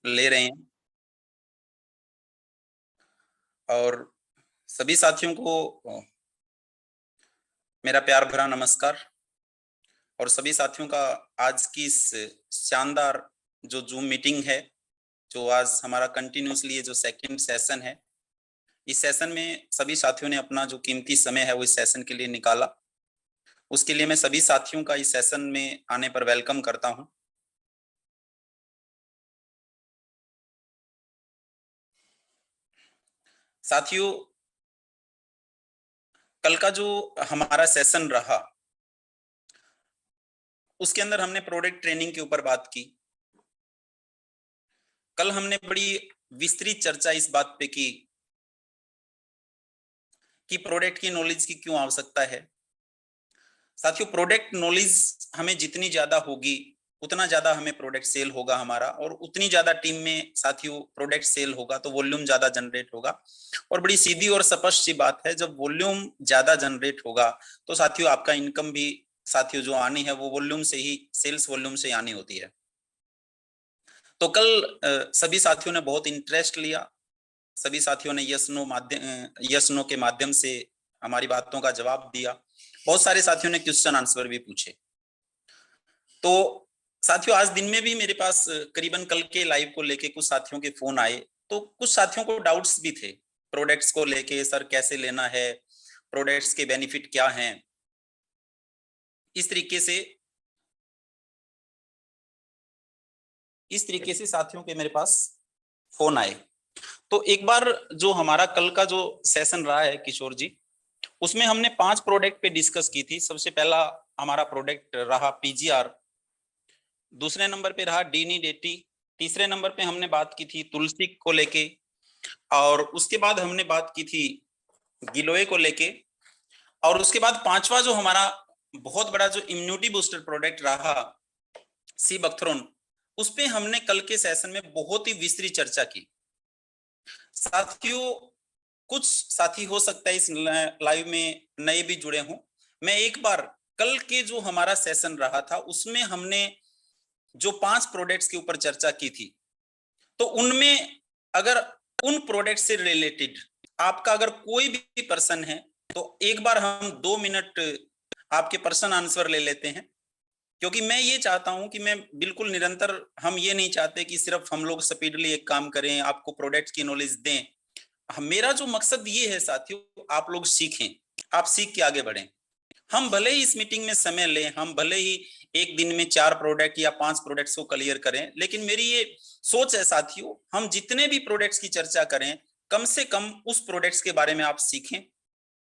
ले रहे हैं। और सभी साथियों को मेरा प्यार भरा नमस्कार। और सभी साथियों का आज की इस शानदार जो जूम मीटिंग है, जो आज हमारा कंटिन्यूसली ये जो सेकंड सेशन है, इस सेशन में सभी साथियों ने अपना जो कीमती समय है वो इस सेशन के लिए निकाला। उसके लिए मैं सभी साथियों का इस सेशन में आने पर वेलकम करता हूं। साथियों, कल का जो हमारा सेशन रहा उसके अंदर हमने प्रोडक्ट ट्रेनिंग के ऊपर बात की। कल हमने बड़ी विस्तृत चर्चा इस बात पे की कि प्रोडक्ट की नॉलेज की क्यों आवश्यकता है। साथियों, प्रोडक्ट नॉलेज हमें जितनी ज्यादा होगी उतना ज्यादा हमें प्रोडक्ट सेल होगा हमारा, और उतनी ज्यादा टीम में साथियों प्रोडक्ट सेल होगा तो वॉल्यूम ज्यादा जनरेट होगा। और बड़ी सीधी और स्पष्ट सी बात है, जब वॉल्यूम ज्यादा जनरेट होगा तो साथियों आपका इनकम भी साथियों जो आनी है वो वॉल्यूम से ही, सेल्स वॉल्यूम से आनी होती है। तो कल सभी साथियों ने बहुत इंटरेस्ट लिया। सभी साथियों ने यस नो के माध्यम से हमारी बातों का जवाब दिया। बहुत सारे साथियों ने क्वेश्चन आंसर भी पूछे। तो साथियों, आज दिन में भी मेरे पास करीबन कल के लाइव को लेके कुछ साथियों के फोन आए। तो कुछ साथियों को डाउट्स भी थे प्रोडक्ट्स को लेके, सर कैसे लेना है, प्रोडक्ट्स के बेनिफिट क्या हैं। इस तरीके से साथियों के मेरे पास फोन आए। तो एक बार जो हमारा कल का जो सेशन रहा है किशोर जी, उसमें हमने 5 प्रोडक्ट पे डिस्कस की थी। सबसे पहला हमारा प्रोडक्ट रहा पीजीआर, दूसरे नंबर पे रहा डीनी डेटी, तीसरे नंबर पे हमने बात की थी तुलसी को लेके, और उसके बाद हमने बात की थी गिलोय को लेके, और उसके बाद पांचवा जो हमारा बहुत बड़ा जो इम्यूनिटी बूस्टर प्रोडक्ट रहा सी बक्थरोन, उस पे हमने कल के सेशन में बहुत ही विस्तृत चर्चा की। साथियों, कुछ साथी हो सकता है इस लाइव में नए भी जुड़े हों। मैं एक बार कल के जो हमारा सेशन रहा था उसमें हमने जो 5 प्रोडक्ट्स के ऊपर चर्चा की थी, तो उनमें अगर उन प्रोडक्ट से रिलेटेड आपका अगर कोई भी पर्सन है तो एक बार हम 2 मिनट आपके पर्सन आंसर ले लेते हैं। क्योंकि मैं ये चाहता हूं कि मैं बिल्कुल निरंतर, हम ये नहीं चाहते कि सिर्फ हम लोग स्पीडली एक काम करें, आपको प्रोडक्ट की नॉलेज दें। मेरा जो मकसद ये है साथियों, आप लोग सीखें, आप सीख के आगे बढ़ें। हम भले ही इस मीटिंग में समय लें, हम भले ही एक दिन में 4 प्रोडक्ट या 5 प्रोडक्ट्स को क्लियर करें, लेकिन मेरी ये सोच है साथियों, हम जितने भी प्रोडक्ट्स की चर्चा करें कम से कम उस प्रोडक्ट्स के बारे में आप सीखें।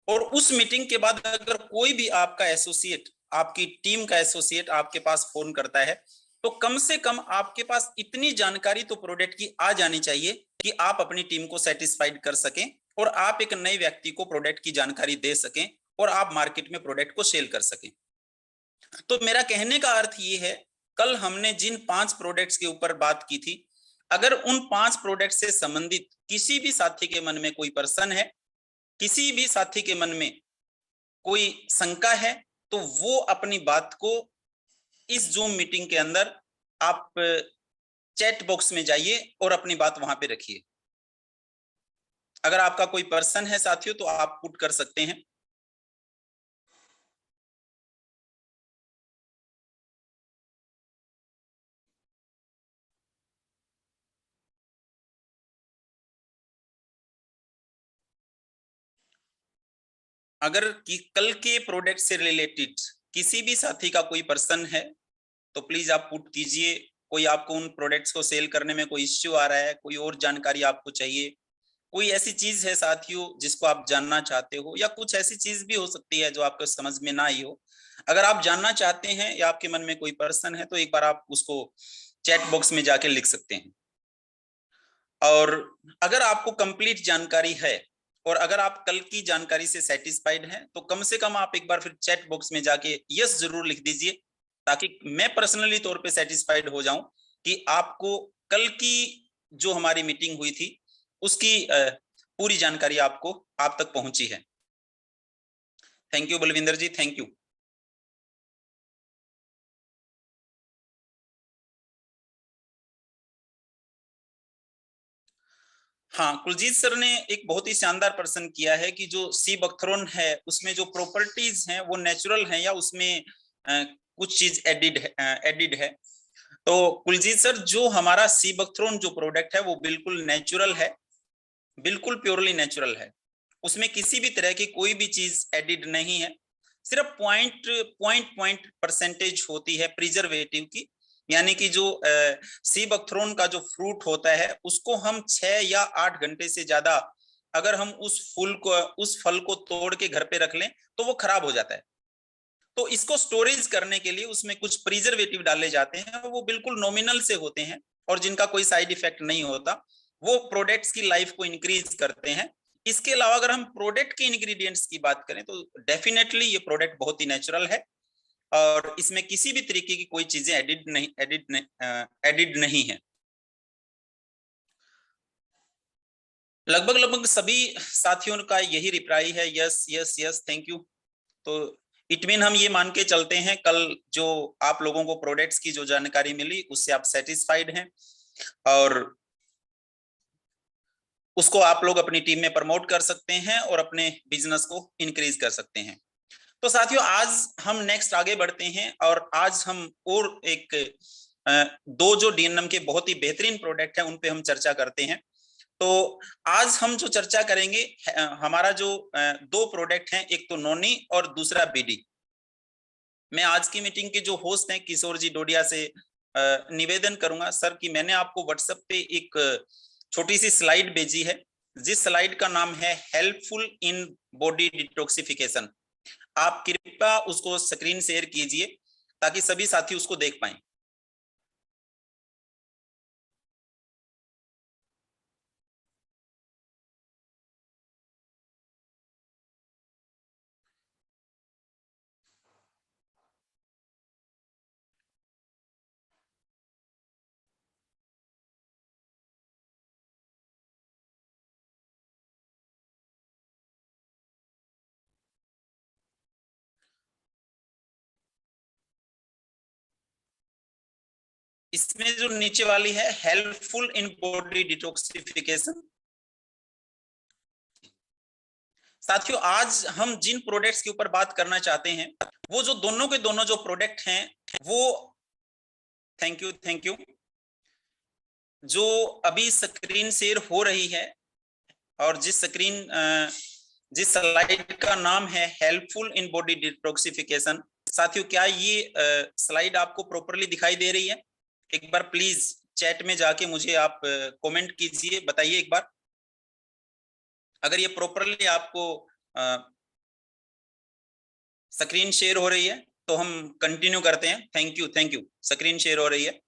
और उस मीटिंग के बाद अगर कोई भी आपका एसोसिएट, आपकी टीम का एसोसिएट आपके पास फोन करता है, तो कम से कम आपके पास इतनी जानकारी तो प्रोडक्ट की आ जानी चाहिए कि आप अपनी टीम को सेटिस्फाइड कर सकें और आप एक नए व्यक्ति को प्रोडक्ट की जानकारी दे सकें और आप मार्केट में प्रोडक्ट को सेल कर सकें। तो मेरा कहने का अर्थ ये है, कल हमने जिन 5 प्रोडक्ट्स के ऊपर बात की थी, अगर उन 5 प्रोडक्ट से संबंधित किसी भी साथी के मन में कोई प्रश्न है, किसी भी साथी के मन में कोई शंका है, तो वो अपनी बात को इस जूम मीटिंग के अंदर आप चैट बॉक्स में जाइए और अपनी बात वहां पे रखिए। अगर आपका कोई प्रश्न है साथियों तो आप पुट कर सकते हैं। अगर कि कल के प्रोडक्ट से रिलेटेड किसी भी साथी का कोई प्रश्न है तो प्लीज आप पुट कीजिए। कोई आपको उन प्रोडक्ट्स को सेल करने में कोई इश्यू आ रहा है, कोई और जानकारी आपको चाहिए, कोई ऐसी चीज है साथियों जिसको आप जानना चाहते हो, या कुछ ऐसी चीज भी हो सकती है जो आपको समझ में ना आई हो, अगर आप जानना चाहते हैं या आपके मन में कोई प्रश्न है तो एक बार आप उसको चैट बॉक्स में जाके लिख सकते हैं। और अगर आपको कंप्लीट जानकारी है और अगर आप कल की जानकारी से सेटिस्फाइड हैं तो कम से कम आप एक बार फिर चैट बॉक्स में जाके यस जरूर लिख दीजिए, ताकि मैं पर्सनली तौर पे सेटिस्फाइड हो जाऊं कि आपको कल की जो हमारी मीटिंग हुई थी उसकी पूरी जानकारी आपको आप तक पहुंची है। Thank you Balwinder ji, thank you. हाँ, कुलजीत सर ने एक बहुत ही शानदार प्रश्न किया है कि जो सी बकथ्रोन है उसमें जो प्रॉपर्टीज हैं वो नेचुरल हैं या उसमें कुछ चीज एडिड है। तो कुलजीत सर, जो हमारा सी बकथ्रोन जो प्रोडक्ट है वो बिल्कुल नेचुरल है, बिल्कुल प्योरली नेचुरल है। उसमें किसी भी तरह की कोई भी चीज एडिड नहीं है। सिर्फ पॉइंट पॉइंट पॉइंट परसेंटेज होती है प्रिजर्वेटिव की, यानी कि जो सी बकथ्रोन का जो फ्रूट होता है उसको हम 6 या 8 घंटे से ज्यादा अगर हम उस फल को तोड़ के घर पे रख लें तो वो खराब हो जाता है। तो इसको स्टोरेज करने के लिए उसमें कुछ प्रिजर्वेटिव डाले जाते हैं, वो बिल्कुल नॉमिनल से होते हैं और जिनका कोई साइड इफेक्ट नहीं होता। वो प्रोडक्ट्स की लाइफ को इंक्रीज करते हैं। इसके अलावा अगर हम प्रोडक्ट के इंग्रेडिएंट्स की बात करें तो डेफिनेटली ये प्रोडक्ट बहुत ही नेचुरल है और इसमें किसी भी तरीके की कोई चीजें एडिड नहीं है। लगभग लगभग सभी साथियों का यही रिप्लाई है, yes yes yes, thank you. तो इट मीन हम ये मान के चलते हैं कल जो आप लोगों को प्रोडक्ट्स की जो जानकारी मिली उससे आप सेटिस्फाइड हैं और उसको आप लोग अपनी टीम में प्रमोट कर सकते हैं और अपने बिजनेस को इंक्रीज कर सकते हैं। तो साथियों, आज हम नेक्स्ट आगे बढ़ते हैं और आज हम और एक दो जो डीएनएम के बहुत ही बेहतरीन प्रोडक्ट है उन पे हम चर्चा करते हैं। तो आज हम जो चर्चा करेंगे हमारा जो दो प्रोडक्ट हैं, एक तो नोनी और दूसरा बीडी। मैं आज की मीटिंग के जो होस्ट हैं किशोर जी डोडिया से निवेदन करूंगा सर कि मैंने आपको व्हाट्सएप पे एक छोटी सी स्लाइड भेजी है जिस स्लाइड का नाम है हेल्पफुल इन बॉडी डिटॉक्सिफिकेशन। आप कृपया उसको स्क्रीन शेयर कीजिए ताकि सभी साथी उसको देख पाएं। इसमें जो नीचे वाली है हेल्पफुल इन बॉडी डिटॉक्सिफिकेशन। साथियों, आज हम जिन प्रोडक्ट्स के ऊपर बात करना चाहते हैं वो जो दोनों के दोनों जो प्रोडक्ट हैं वो, थैंक यू, जो अभी स्क्रीन शेयर हो रही है और जिस स्लाइड का नाम है हेल्पफुल इन बॉडी डिटॉक्सिफिकेशन। साथियों, क्या ये स्लाइड आपको प्रॉपरली दिखाई दे रही है? एक बार प्लीज चैट में जाके मुझे आप कमेंट कीजिए, बताइए एक बार अगर ये प्रॉपरली आपको स्क्रीन शेयर हो रही है तो हम कंटिन्यू करते हैं। थैंक यू, स्क्रीन शेयर हो रही है।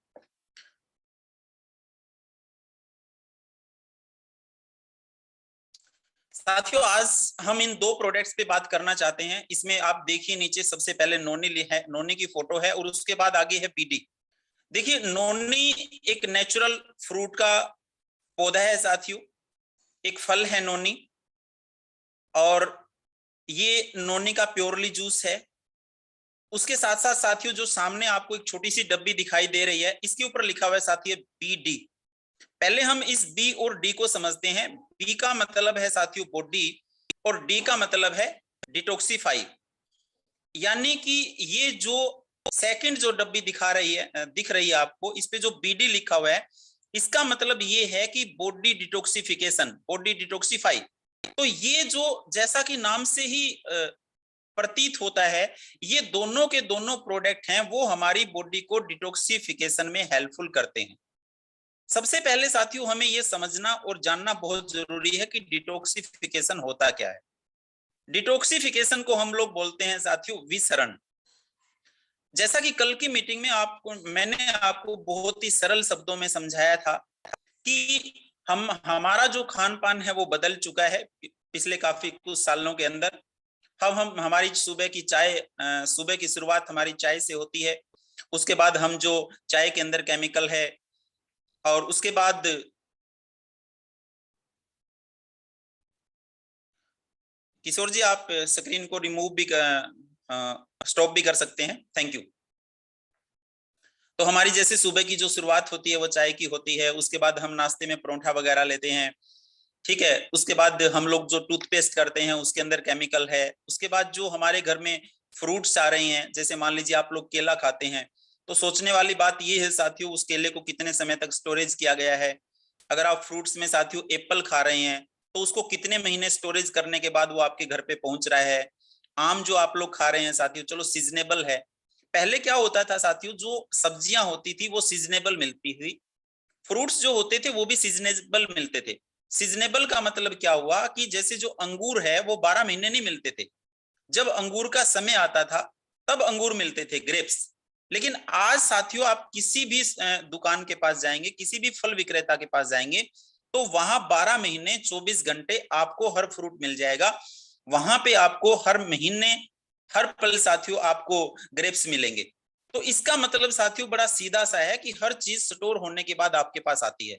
साथियों, आज हम इन दो प्रोडक्ट्स पे बात करना चाहते हैं। इसमें आप देखिए नीचे सबसे पहले नोनी की फोटो है और उसके बाद आगे है पीडी। देखिए, नोनी एक नेचुरल फ्रूट का पौधा है साथियों, एक फल है नोनी और ये नोनी का प्योरली जूस है। उसके साथ साथ साथियों जो सामने आपको एक छोटी सी डब्बी दिखाई दे रही है इसके ऊपर लिखा हुआ है साथियों बीडी। पहले हम इस बी और डी को समझते हैं। बी का मतलब है साथियों बॉडी और डी का मतलब है डिटॉक्सिफाई। यानी कि ये जो सेकंड जो डब्बी दिख रही है आपको, इस पे जो बीडी लिखा हुआ है इसका मतलब ये है कि बॉडी डिटॉक्सिफिकेशन, बॉडी डिटॉक्सिफाई। तो ये जो जैसा कि नाम से ही प्रतीत होता है, ये दोनों के दोनों प्रोडक्ट हैं वो हमारी बॉडी को डिटॉक्सिफिकेशन में हेल्पफुल करते हैं। सबसे पहले साथियों हमें यह समझना और जानना बहुत जरूरी है कि डिटॉक्सिफिकेशन होता क्या है। डिटॉक्सिफिकेशन को हम लोग बोलते हैं साथियों विसरण। जैसा कि कल की मीटिंग में मैंने आपको बहुत ही सरल शब्दों में समझाया था कि हमारा जो खान पान है वो बदल चुका है पिछले काफी कुछ सालों के अंदर। हम हमारी सुबह की शुरुआत हमारी चाय से होती है। उसके बाद हम जो चाय के अंदर केमिकल है और उसके बाद किशोर जी आप स्क्रीन को रिमूव भी स्टॉप भी कर सकते हैं, थैंक यू। तो हमारी जैसे सुबह की जो शुरुआत होती है वो चाय की होती है। उसके बाद हम नाश्ते में परोठा वगैरह लेते हैं ठीक है। उसके बाद हम लोग जो टूथपेस्ट करते हैं उसके अंदर केमिकल है। उसके बाद जो हमारे घर में फ्रूट्स आ रहे हैं, जैसे मान लीजिए आप लोग केला खाते हैं, तो सोचने वाली बात ये है साथियों, उस केले को कितने समय तक स्टोरेज किया गया है। अगर आप फ्रूट्स में साथियों एप्पल खा रहे हैं, तो उसको कितने महीने स्टोरेज करने के बाद वो आपके घर पे पहुंच रहा है। आम जो आप लोग खा रहे हैं साथियों, चलो सीजनेबल है। पहले क्या होता था साथियों, जो सब्जियां होती थी वो सीजनेबल मिलती थी, फ्रूट्स जो होते थे वो भी सीजनेबल मिलते थे। सीजनेबल का मतलब क्या हुआ कि जैसे जो अंगूर है वो 12 महीने नहीं मिलते थे, जब अंगूर का समय आता था तब अंगूर मिलते थे, ग्रेप्स। लेकिन आज साथियों आप किसी भी दुकान के पास जाएंगे, किसी भी फल विक्रेता के पास जाएंगे, तो वहां 12 महीने 24 घंटे आपको हर फ्रूट मिल जाएगा। वहां पे आपको हर महीने हर पल साथियों आपको ग्रेप्स मिलेंगे। तो इसका मतलब साथियों बड़ा सीधा सा है कि हर चीज स्टोर होने के बाद आपके पास आती है।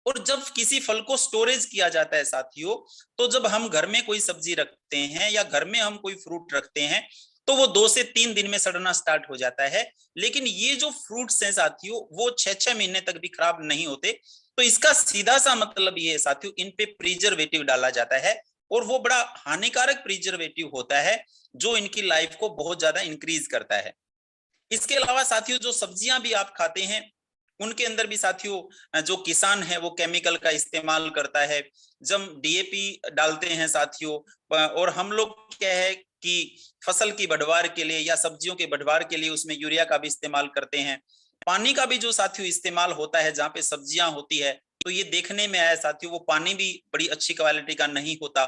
और जब किसी फल को स्टोरेज किया जाता है साथियों, तो जब हम घर में कोई सब्जी रखते हैं या घर में हम कोई फ्रूट रखते हैं, तो वो 2 से 3 दिन में सड़ना स्टार्ट हो जाता है। लेकिन ये जो फ्रूट्स हैं साथियों, वो 6-6 महीने तक भी खराब नहीं होते। तो इसका सीधा सा मतलब ये है साथियों, इन पे प्रिजर्वेटिव डाला जाता है, और वो बड़ा हानिकारक प्रिजर्वेटिव होता है, जो इनकी लाइफ को बहुत ज्यादा इंक्रीज करता है। इसके अलावा साथियों जो सब्जियां भी आप खाते हैं, उनके अंदर भी साथियों जो किसान है वो केमिकल का इस्तेमाल करता है। जब डीएपी डालते हैं साथियों, और हम लोग क्या है कि फसल की बढ़वार के लिए या सब्जियों के बढ़वार के लिए उसमें यूरिया का भी इस्तेमाल करते हैं। पानी का भी जो साथियों इस्तेमाल होता है जहाँ पे सब्जियां होती है, तो ये देखने में आया साथियों वो पानी भी बड़ी अच्छी क्वालिटी का नहीं होता।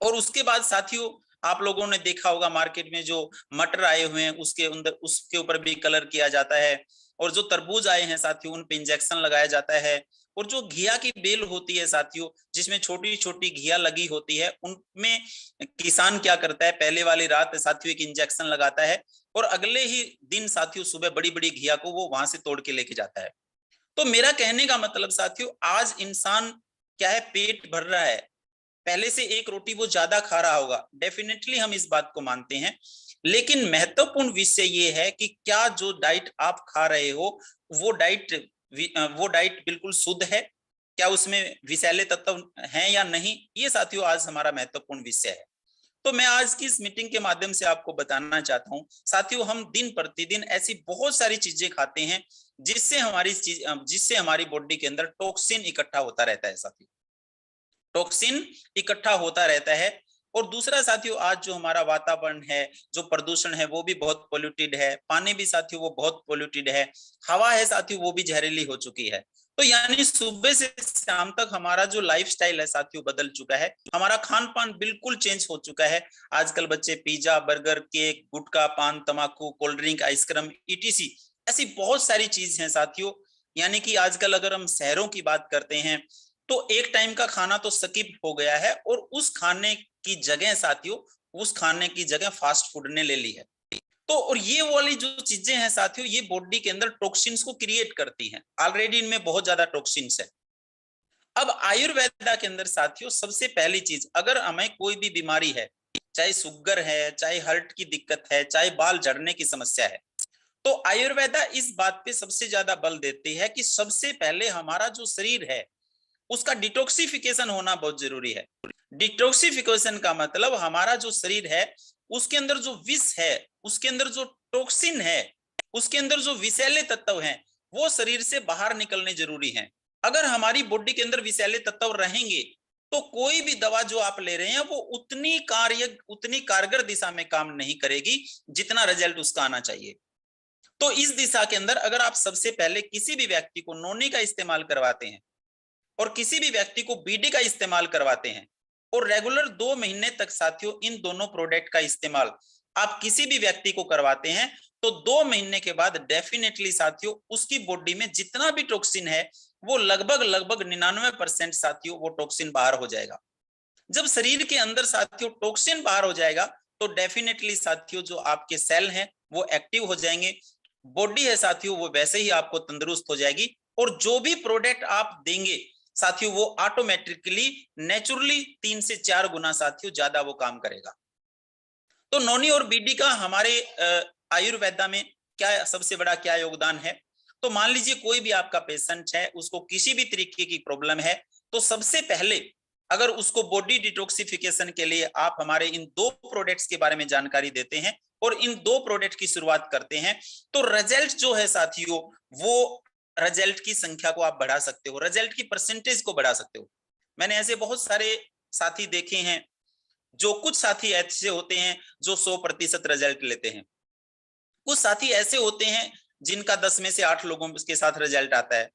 और उसके बाद साथियों आप लोगों ने देखा होगा मार्केट में जो मटर आए हुए हैं उसके अंदर उसके ऊपर भी कलर किया जाता है। और जो तरबूज आए हैं साथियों उन पे इंजेक्शन लगाया जाता है। और जो घिया की बेल होती है साथियों, जिसमें छोटी छोटी घिया लगी होती है, उनमें किसान क्या करता है, पहले वाली रात साथियों एक इंजेक्शन लगाता है, और अगले ही दिन साथियों सुबह बड़ी बड़ी घिया को वो वहां से तोड़ के लेके जाता है। तो मेरा कहने का मतलब साथियों, आज इंसान क्या है, पेट भर रहा है, पहले से एक रोटी वो ज्यादा खा रहा होगा, डेफिनेटली हम इस बात को मानते हैं। लेकिन महत्वपूर्ण विषय ये है कि क्या जो डाइट आप खा रहे हो वो डाइट वो डाइट बिल्कुल शुद्ध है, क्या उसमें विषैले तत्व हैं या नहीं, ये साथियों आज हमारा महत्वपूर्ण विषय है। तो मैं आज की इस मीटिंग के माध्यम से आपको बताना चाहता हूं साथियों, हम दिन प्रतिदिन ऐसी बहुत सारी चीजें खाते हैं जिससे हमारी बॉडी के अंदर टॉक्सिन इकट्ठा होता रहता है साथियों, टॉक्सिन इकट्ठा होता रहता है। और दूसरा साथियों, आज जो हमारा वातावरण है, जो प्रदूषण है वो भी बहुत पोल्यूटेड है, पानी भी साथियों वो बहुत पोल्यूटेड है, हवा है साथियों वो भी जहरीली हो चुकी है। तो यानी सुबह से शाम तक हमारा जो लाइफस्टाइल है साथियों बदल चुका है, हमारा खान पान बिल्कुल चेंज हो चुका है। आजकल बच्चे पिज्जा, बर्गर, केक, गुटखा, पान, तमाकू, कोल्ड ड्रिंक, आइसक्रीम, ईटीसी ऐसी बहुत सारी चीज हैं साथियों। यानी कि आजकल अगर हम शहरों की बात करते हैं, तो एक टाइम का खाना तो स्किप हो गया है, और उस खाने की जगह साथियों, उस खाने की जगह फास्ट फूड ने ले ली है। तो और ये वाली जो चीजें हैं साथियों, ये बॉडी के अंदर टॉक्सिन्स को क्रिएट करती हैं, ऑलरेडी इनमें बहुत ज्यादा टॉक्सिन्स है। अब आयुर्वेदा के अंदर साथियों सबसे पहली चीज, अगर हमें कोई भी बीमारी है, चाहे शुगर है, चाहे हार्ट की दिक्कत है, चाहे बाल झड़ने की समस्या है, तो आयुर्वेदा इस बात पे सबसे ज्यादा बल देती है कि सबसे पहले हमारा जो शरीर है उसका डिटॉक्सिफिकेशन होना बहुत जरूरी है। डिटॉक्सिफिकेशन का मतलब हमारा जो शरीर है उसके अंदर जो विष है, उसके अंदर जो टॉक्सिन है, उसके अंदर जो विषैले तत्व हैं, वो शरीर से बाहर निकलने जरूरी हैं। अगर हमारी बॉडी के अंदर विषैले तत्व रहेंगे, तो कोई भी दवा जो आप ले रहे हैं वो उतनी कारगर दिशा में काम नहीं करेगी जितना रिजल्ट उसका आना चाहिए। तो इस दिशा के अंदर अगर आप सबसे पहले किसी भी व्यक्ति को नोनी का इस्तेमाल करवाते हैं, और किसी भी व्यक्ति को बीडी का इस्तेमाल करवाते हैं, और रेगुलर 2 महीने तक साथियों इन दोनों प्रोडक्ट का इस्तेमाल आप किसी भी व्यक्ति को करवाते हैं, तो 2 महीने के बाद डेफिनेटली साथियों उसकी बॉडी में जितना भी टॉक्सिन है वो लगभग लगभग 99% साथियों वो टॉक्सिन बाहर हो जाएगा। जब शरीर के अंदर साथियों टॉक्सिन बाहर हो जाएगा, तो डेफिनेटली साथियों जो आपके सेल हैं वो एक्टिव हो जाएंगे, बॉडी है साथियों वो वैसे ही आपको तंदुरुस्त हो जाएगी, और जो भी प्रोडक्ट आप देंगे साथियों वो ऑटोमेटिकली नेचुरली 3 से 4 गुना साथियों ज्यादा वो काम करेगा। तो नोनी और बीडी का हमारे आयुर्वेदा में क्या सबसे बड़ा क्या योगदान है। तो मान लीजिए कोई भी आपका पेशेंट है, उसको किसी भी तरीके की प्रॉब्लम है, तो सबसे पहले अगर उसको बॉडी डिटॉक्सिफिकेशन के लिए आप हमारे इन 2 प्रोडक्ट्स के बारे में जानकारी देते हैं और इन 2 प्रोडक्ट की शुरुआत करते हैं, तो रिजल्ट जो है साथियों, वो रिजल्ट की संख्या को आप बढ़ा सकते हो, रिजल्ट की परसेंटेज को बढ़ा सकते हो। मैंने ऐसे बहुत सारे साथी देखे हैं, जो कुछ साथी ऐसे होते हैं जो 100% रिजल्ट लेते हैं, कुछ साथी ऐसे होते हैं जिनका 10 में से 8 लोगों के साथ रिजल्ट आता है,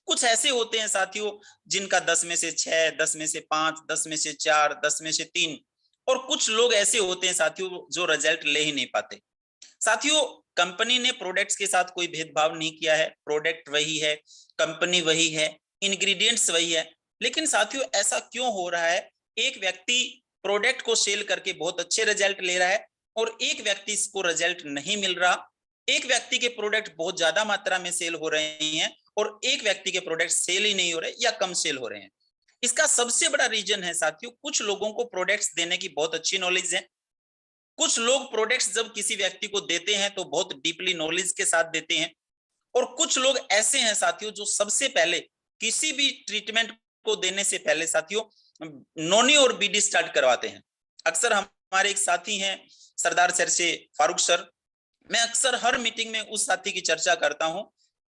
कुछ ऐसे होते हैं साथियों जिनका 10 में से 6, 10 में से 5, 10 में से 4, 10 में से 3, और कुछ लोग ऐसे होते हैं साथियों जो रिजल्ट ले ही नहीं पाते। साथियों, कंपनी ने प्रोडक्ट्स के साथ कोई भेदभाव नहीं किया है, प्रोडक्ट वही है, कंपनी वही है, इंग्रेडिएंट्स वही है, लेकिन साथियों ऐसा क्यों हो रहा है? एक व्यक्ति प्रोडक्ट को सेल करके बहुत अच्छे रिजल्ट ले रहा है और एक व्यक्ति इसको रिजल्ट नहीं मिल रहा, एक व्यक्ति के प्रोडक्ट बहुत ज्यादा मात्रा में सेल हो रहे हैं और एक व्यक्ति के प्रोडक्ट सेल ही नहीं हो रहे या कम सेल हो रहे हैं। इसका सबसे बड़ा रीजन है साथियों, कुछ लोगों को प्रोडक्ट्स देने की बहुत अच्छी नॉलेज है, कुछ लोग प्रोडक्ट्स जब किसी व्यक्ति को देते हैं तो बहुत डीपली नॉलेज के साथ देते हैं, और कुछ लोग ऐसे हैं साथियों जो सबसे पहले किसी भी ट्रीटमेंट को देने से पहले साथियों नोनी और बीडी स्टार्ट करवाते हैं। अक्सर हमारे एक साथी हैं सरदार सर से, फारूक सर, मैं अक्सर हर मीटिंग में उस साथी की चर्चा करता हूं,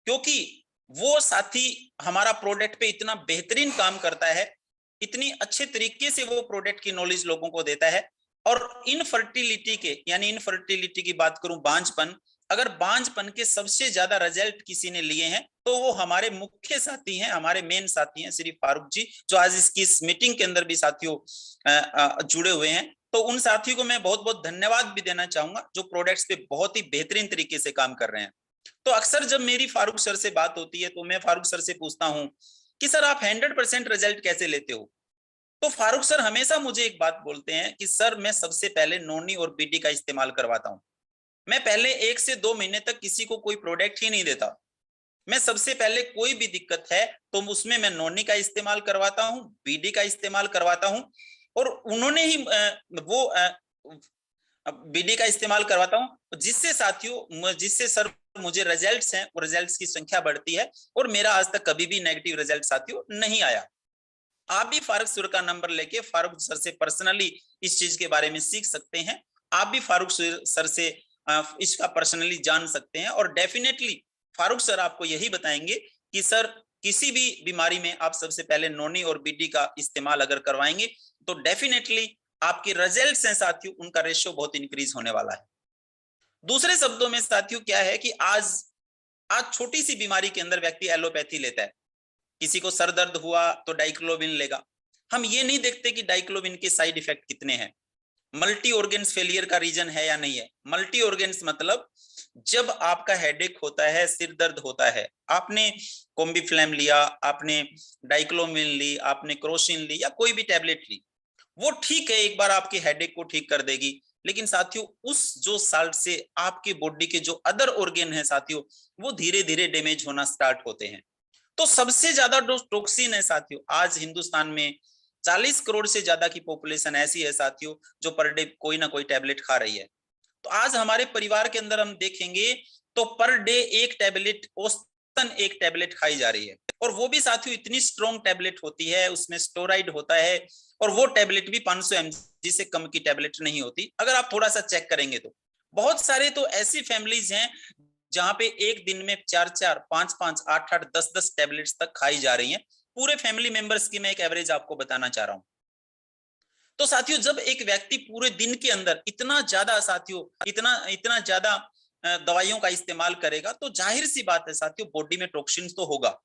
क्योंकि वो साथी हमारा प्रोडक्ट पे इतना बेहतरीन काम करता है, इतनी अच्छे तरीके से वो प्रोडक्ट की नॉलेज लोगों को देता है। और इनफर्टिलिटी के, यानी इनफर्टिलिटी की बात करूं, बांझपन, अगर बांझपन के सबसे ज्यादा रिजल्ट किसी ने लिए हैं तो वो हमारे मुख्य साथी हैं, हमारे मेन साथी हैं श्री फारूक जी, जो आज इसकी इस मीटिंग के अंदर भी साथियों जुड़े हुए हैं। तो उन साथियों को मैं बहुत बहुत धन्यवाद भी देना चाहूंगा जो प्रोडक्ट्स पे बहुत ही बेहतरीन तरीके से काम कर रहे हैं। तो अक्सर जब मेरी फारूक सर से बात होती है तो मैं फारूक सर से पूछता हूं कि सर आप 100% रिजल्ट कैसे लेते हो? तो फारूक सर हमेशा मुझे एक बात बोलते हैं कि सर मैं सबसे पहले नोनी और बीडी का इस्तेमाल करवाता हूं, मैं पहले 1 से 2 महीने तक किसी को कोई प्रोडक्ट ही नहीं देता, मैं सबसे पहले कोई भी दिक्कत है तो उसमें मैं नोनी का इस्तेमाल करवाता हूं, बीडी का इस्तेमाल करवाता हूं, और उन्होंने ही वो बीडी का इस्तेमाल करवाता हूं, जिससे साथियों, जिससे सर मुझे रिजल्ट्स हैं, वो रिजल्ट्स की संख्या बढ़ती है और मेरा आज तक कभी भी नेगेटिव रिजल्ट साथियों नहीं आया। आप भी फारूक सर का नंबर लेके फारूक सर से पर्सनली इस चीज के बारे में सीख सकते हैं, आप भी फारूक सर से इसका पर्सनली जान सकते हैं, और डेफिनेटली फारूक सर आपको यही बताएंगे कि सर किसी भी बीमारी में आप सबसे पहले नोनी और बीडी का इस्तेमाल अगर करवाएंगे तो डेफिनेटली आपके रिजल्ट्स हैं साथियों, उनका रेशियो बहुत इंक्रीज होने वाला है। दूसरे शब्दों में साथियों क्या है कि आज छोटी सी बीमारी के अंदर व्यक्ति एलोपैथी लेता है, किसी को सर दर्द हुआ तो डाइक्लोबिन लेगा, हम ये नहीं देखते कि डाइक्लोबिन के साइड इफेक्ट कितने हैं, मल्टी ऑर्गन्स फेलियर का रीजन है या नहीं है। मल्टी ऑर्गन्स मतलब जब आपका हेडेक होता है, सिर दर्द होता है, आपने कॉम्बिफ्लैम लिया, आपने डाइक्लोबिन ली, आपने क्रोसिन ली या कोई भी टैबलेट ली, वो ठीक है, एक बार आपके हेडेक को ठीक कर देगी, लेकिन साथियों उस जो साल्ट से आपके बॉडी के जो अदर ऑर्गन है साथियों, वो धीरे धीरे डैमेज होना स्टार्ट होते हैं। तो सबसे ज्यादा जो टॉक्सिन है साथियों, आज हिंदुस्तान में 40 करोड़ से ज्यादा की पॉपुलेशन ऐसी है साथियों जो पर डे कोई ना कोई टैबलेट खा रही है। तो आज हमारे परिवार के अंदर हम देखेंगे तो पर डे एक टैबलेट, औसतन एक टैबलेट खाई जा रही है, और वो भी साथियों इतनी स्ट्रॉन्ग टैबलेट होती है, उसमें स्टेरॉइड होता है, और वो टैबलेट भी 500 mg से कम की टैबलेट नहीं होती। अगर आप थोड़ा सा चेक करेंगे तो बहुत सारे तो ऐसी फैमिलीज हैं जहां पे एक दिन में 4-4, 5-5, 8-8, 10-10 टैबलेट्स तक खाई जा रही हैं। पूरे फैमिली मेंबर्स की मैं एक एवरेज आपको बताना चाह रहा हूं। तो साथियों जब एक व्यक्ति पूरे दिन के अंदर इतना ज्यादा साथियों, इतना इतना ज्यादा दवाइयों का इस्तेमाल करेगा तो जाहिर सी बात है साथियों बॉडी में टॉक्सिन तो होगा,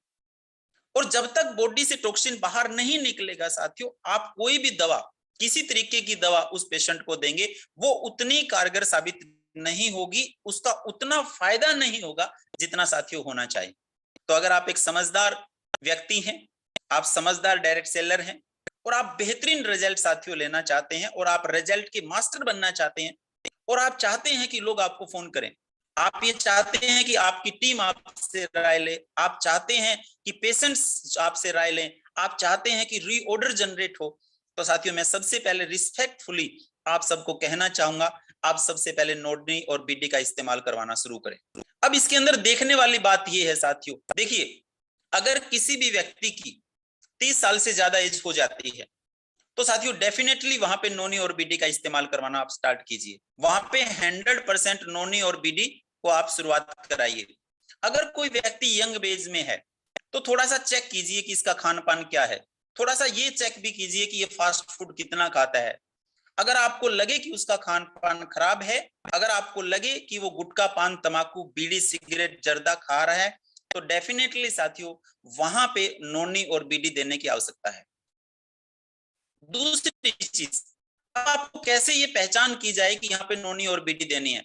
और जब तक बॉडी से टॉक्सिन बाहर नहीं निकलेगा साथियों, आप कोई भी दवा, किसी तरीके की दवा उस पेशेंट को देंगे वो उतनी कारगर साबित नहीं होगी, उसका उतना फायदा नहीं होगा जितना साथियों होना चाहिए। तो अगर आप एक समझदार व्यक्ति हैं, आप समझदार डायरेक्ट सेलर हैं और आप बेहतरीन रिजल्ट साथियों लेना चाहते हैं और आप रिजल्ट के मास्टर बनना चाहते हैं, और आप चाहते हैं कि लोग आपको फोन करें, आप ये चाहते हैं कि आपकी टीम आपसे राय ले, आप चाहते हैं कि पेशेंट्स आपसे राय लें, आप चाहते हैं कि रीऑर्डर जनरेट हो, तो साथियों मैं सबसे पहले रिस्पेक्टफुली आप सबको कहना चाहूंगा, आप सबसे पहले नोडनी और बीडी का इस्तेमाल करवाना शुरू करें। अब इसके अंदर देखने वाली बात यह है साथियों, देखिए अगर किसी भी व्यक्ति की 30 साल से ज्यादा एज हो जाती है, तो साथियों डेफिनेटली वहां पे नोनी और बीडी का इस्तेमाल करवाना आप स्टार्ट कीजिए। वहां पे 100% नोनी और बीडी को आप शुरुआत कराइए। अगर कोई व्यक्ति यंग एज में है तो थोड़ा सा चेक कीजिए कि इसका खान पान क्या है। थोड़ा सा ये चेक भी कीजिए कि ये फास्ट फूड कितना खाता है। अगर आपको लगे कि उसका खान पान खराब है, अगर आपको लगे कि वो गुटखा पान तंबाकू बीड़ी सिगरेट जर्दा खा रहा है, तो डेफिनेटली साथियों वहां पे नोनी और बीडी देने की आवश्यकता है। दूसरी चीज, आपको कैसे ये पहचान की जाए कि यहाँ पे नोनी और बीडी देनी है।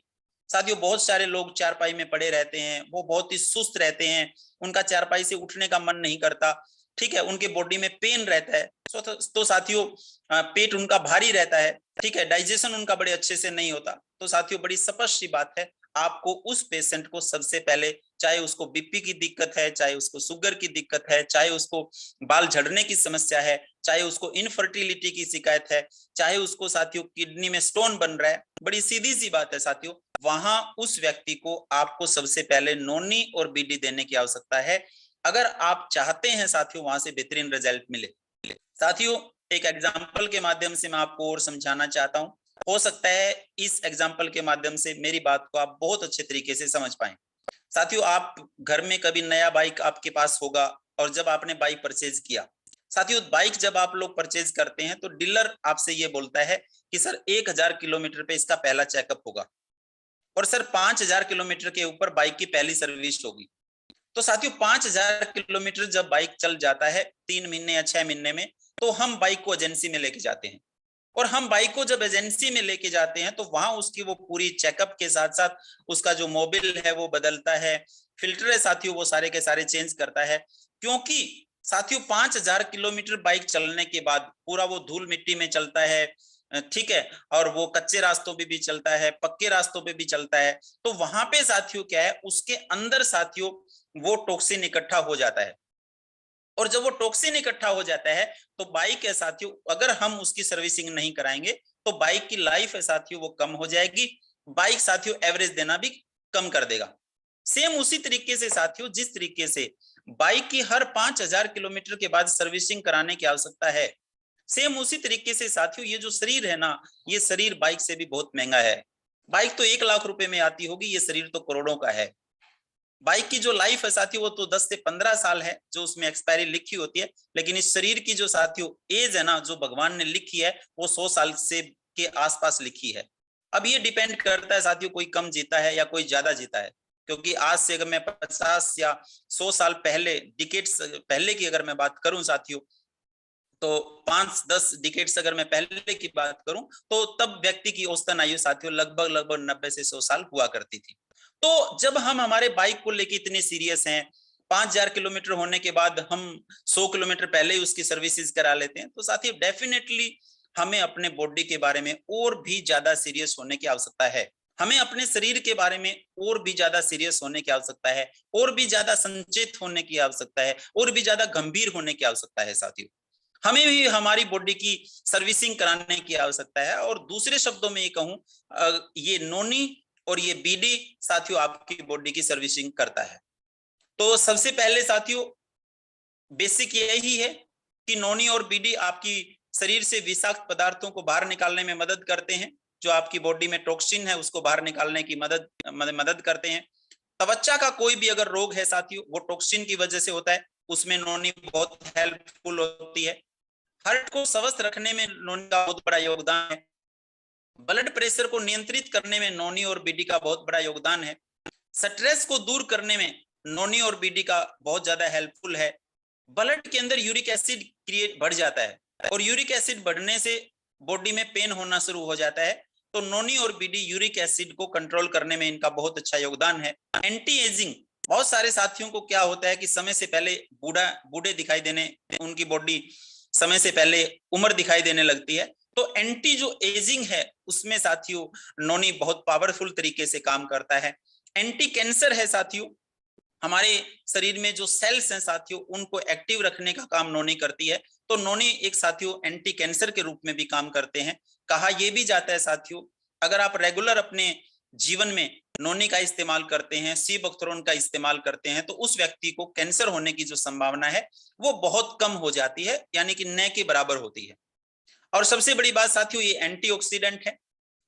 साथियों बहुत सारे लोग चारपाई में पड़े रहते हैं, वो बहुत ही सुस्त रहते हैं, उनका चारपाई से उठने का मन नहीं करता, ठीक है, उनके बॉडी में पेन रहता है, तो साथियों पेट उनका भारी रहता है, ठीक है, डाइजेशन उनका बड़े अच्छे से नहीं होता। तो साथियों बड़ी स्पष्ट सी बात है, आपको उस पेशेंट को सबसे पहले, चाहे उसको बीपी की दिक्कत है, चाहे उसको शुगर की दिक्कत है, चाहे उसको बाल झड़ने की समस्या है, चाहे उसको इनफर्टिलिटी की शिकायत है, चाहे उसको साथियों किडनी में स्टोन बन रहा है, बड़ी सीधी सी बात है साथियों, वहां उस व्यक्ति को आपको सबसे पहले नोनी और बीडी देने की आवश्यकता है, अगर आप चाहते हैं साथियों वहां से बेहतरीन रिजल्ट मिले। साथियों एक एग्जाम्पल के माध्यम से मैं आपको और समझाना चाहता हूं, हो सकता है इस एग्जाम्पल के माध्यम से मेरी बात को आप बहुत अच्छे तरीके से समझ पाए। साथियों आप घर में कभी नया बाइक आपके पास होगा, और जब आपने बाइक परचेज किया, साथियों बाइक जब आप लोग परचेज करते हैं तो डीलर आपसे ये बोलता है कि सर 1000 किलोमीटर पे इसका पहला चेकअप होगा, और सर 5000 किलोमीटर के ऊपर बाइक की पहली सर्विस होगी। तो साथियों 5000 किलोमीटर जब बाइक चल जाता है 3 महीने या 6 महीने में, तो हम बाइक को एजेंसी में लेके जाते हैं, और हम बाइक को जब एजेंसी में लेके जाते हैं तो वहां उसकी वो पूरी चेकअप के साथ साथ उसका जो मोबिल है वो बदलता है, फिल्टर है साथियों वो सारे के सारे चेंज करता है, क्योंकि साथियों 5000 किलोमीटर बाइक चलने के बाद पूरा वो धूल मिट्टी में चलता है, ठीक है, और वो कच्चे रास्तों पे भी चलता है, पक्के रास्तों पे भी चलता है, तो वहां पे साथियों क्या है, उसके अंदर साथियों वो टॉक्सिन इकट्ठा हो जाता है, और जब वो टॉक्सिन इकट्ठा हो जाता है तो बाइक है साथियों, अगर हम उसकी सर्विसिंग नहीं कराएंगे तो बाइक की लाइफ है साथियों वो कम हो जाएगी, बाइक साथियों एवरेज देना भी कम कर देगा। सेम उसी तरीके से साथियों जिस तरीके से बाइक की हर 5000 किलोमीटर के बाद सर्विसिंग कराने की आवश्यकता है, सेम उसी तरीके से साथियों ये जो शरीर है ना, ये शरीर बाइक से भी बहुत महंगा है। बाइक तो 1 लाख रुपए में आती होगी, ये शरीर तो करोड़ों का है। बाइक की जो लाइफ है साथियों वो तो 10 से 15 साल है जो उसमें एक्सपायरी लिखी होती है, लेकिन इस शरीर की जो साथियों एज है ना जो भगवान ने लिखी है वो 100 साल से के आसपास लिखी है। अब ये डिपेंड करता है साथियों कोई कम जीता है या कोई ज्यादा जीता है, क्योंकि आज से अगर मैं 50 या 100 साल पहले डिकेड्स पहले की अगर मैं बात करूं साथियों, तो 5-10 डिकेड्स अगर मैं पहले की बात करूं तो तब व्यक्ति की औसतन आयु साथियों लगभग 90 से 100 साल हुआ करती थी। तो जब हम हमारे बाइक को लेके इतने सीरियस हैं, 5000 किलोमीटर होने के बाद हम 100 किलोमीटर पहले ही उसकी सर्विसेज करा लेते हैं, तो साथियों डेफिनेटली हमें अपने बॉडी के बारे में और भी ज्यादा सीरियस होने की आवश्यकता है, हमें अपने शरीर के बारे में और भी ज्यादा सीरियस होने की आवश्यकता है, और भी ज्यादा संचेत होने की आवश्यकता है, और भी ज्यादा गंभीर होने की आवश्यकता है साथियों। हमें भी हमारी बॉडी की सर्विसिंग कराने की आवश्यकता है, और दूसरे शब्दों में ये कहूं, ये नोनी और ये बीडी साथियों आपकी बॉडी की सर्विसिंग करता है। तो सबसे पहले साथियों बेसिक यही है कि नोनी और बीडी आपकी शरीर से विषाक्त पदार्थों को बाहर निकालने में मदद करते हैं, जो आपकी बॉडी में टॉक्सिन है उसको बाहर निकालने की मदद करते हैं। त्वचा का कोई भी अगर रोग है साथियों वो टॉक्सिन की वजह से होता है, उसमें नोनी बहुत हेल्पफुल होती है। हार्ट को स्वस्थ रखने में नोनी का बहुत बड़ा योगदान है, ब्लड प्रेशर को नियंत्रित करने में नोनी और बीडी का बहुत बड़ा योगदान है, स्ट्रेस को दूर करने में नोनी और बीडी का बहुत ज्यादा हेल्पफुल है। ब्लड के अंदर यूरिक एसिड क्रिएट बढ़ जाता है, और यूरिक एसिड बढ़ने से बॉडी में पेन होना शुरू हो जाता है, तो नोनी और बीडी यूरिक एसिड को कंट्रोल करने में इनका बहुत अच्छा योगदान है। एंटी एजिंग, बहुत सारे साथियों को क्या होता है कि समय से पहले बूढ़े दिखाई देने, उनकी बॉडी समय से पहले उम्र दिखाई देने लगती है, तो एंटी जो एजिंग है उसमें साथियों नोनी बहुत पावरफुल तरीके से काम करता है। एंटी कैंसर है साथियों, हमारे शरीर में जो सेल्स हैं साथियों उनको एक्टिव रखने का काम नोनी करती है, तो नोनी एक साथियों एंटी कैंसर के रूप में भी काम करते हैं। कहा यह भी जाता है साथियों, अगर आप रेगुलर अपने जीवन में नोनी का इस्तेमाल करते हैं, सी बकथ्रोन का इस्तेमाल करते हैं, तो उस व्यक्ति को कैंसर होने की जो संभावना है वो बहुत कम हो जाती है, यानी कि न के बराबर होती है। और सबसे बड़ी बात साथियों, ये एंटीऑक्सीडेंट है।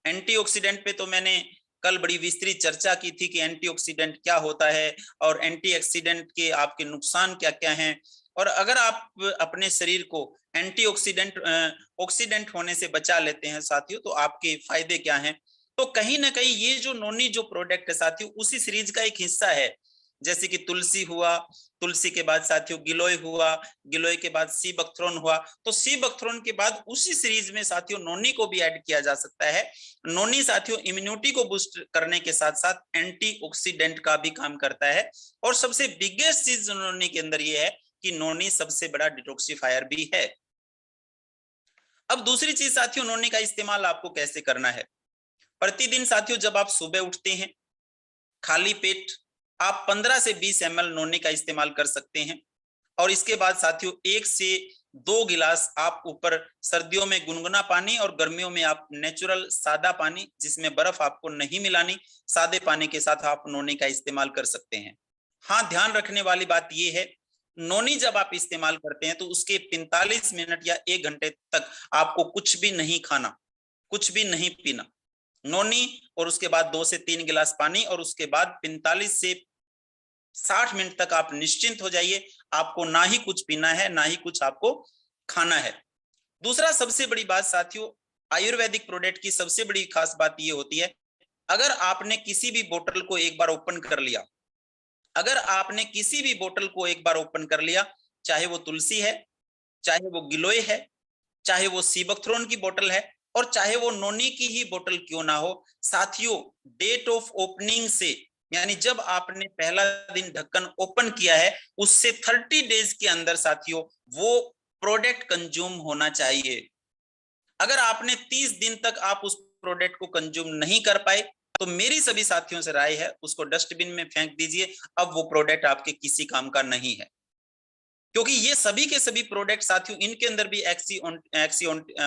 एंटीऑक्सीडेंट पे तो मैंने कल बड़ी विस्तृत चर्चा की थी कि एंटीऑक्सीडेंट क्या होता है और एंटीऑक्सीडेंट के आपके नुकसान क्या क्या हैं, और अगर आप अपने शरीर को एंटीऑक्सीडेंट ऑक्सीडेंट होने से बचा लेते हैं साथियों, तो आपके फायदे क्या हैं। तो कहीं ना कहीं ये जो नोनी जो प्रोडक्ट है साथियों, उसी सीरीज का एक हिस्सा है। जैसे कि तुलसी हुआ, तुलसी के बाद साथियों गिलोय हुआ, गिलोय के बाद सी बकथ्रोन हुआ, तो सी बकथ्रोन के बाद उसी सीरीज में साथियों नोनी को भी ऐड किया जा सकता है। नोनी साथियों इम्यूनिटी को बूस्ट करने के साथ साथ एंटीऑक्सीडेंट का भी काम करता है। और सबसे बिगेस्ट चीज नोनी के अंदर ये है कि नोनी सबसे बड़ा डिटॉक्सिफायर भी है। अब दूसरी चीज साथियों, नोनी का इस्तेमाल आपको कैसे करना है। प्रतिदिन साथियों जब आप सुबह उठते हैं, खाली पेट आप 15 से 20 ml नोनी का इस्तेमाल कर सकते हैं। और इसके बाद साथियों 1 से 2 गिलास आप ऊपर सर्दियों में गुनगुना पानी और गर्मियों में आप नेचुरल सादा पानी, जिसमें बर्फ आपको नहीं मिलानी, सादे पानी के साथ आप नोनी का इस्तेमाल कर सकते हैं। हाँ, ध्यान रखने वाली बात यह है, नोनी जब आप इस्तेमाल करते हैं तो उसके 45 मिनट या 1 घंटे तक आपको कुछ भी नहीं खाना, कुछ भी नहीं पीना। नोनी और उसके बाद 2 से 3 गिलास पानी और उसके बाद 45 से 60 मिनट तक आप निश्चिंत हो जाइए। आपको ना ही कुछ पीना है, ना ही कुछ आपको खाना है। दूसरा सबसे बड़ी बात साथियों, आयुर्वेदिक प्रोडक्ट की सबसे बड़ी खास बात ये होती है, अगर आपने किसी भी बोतल को एक बार ओपन कर लिया, अगर आपने किसी भी बोतल को एक बार ओपन कर लिया, चाहे वो तुलसी है, चाहे वो गिलोय है, चाहे वो सीबकथ्रोन की बोतल है, और चाहे वो नोनी की ही बोतल क्यों ना हो साथियों, डेट ऑफ ओपनिंग से, यानी जब आपने पहला दिन ढक्कन ओपन किया है उससे 30 डेज के अंदर साथियों वो प्रोडक्ट कंज्यूम होना चाहिए। अगर आपने 30 दिन तक आप उस प्रोडक्ट को कंज्यूम नहीं कर पाए, तो मेरी सभी साथियों से राय है उसको डस्टबिन में फेंक दीजिए। अब वो प्रोडक्ट आपके किसी काम का नहीं है, क्योंकि ये सभी के सभी प्रोडक्ट साथियों इनके अंदर भी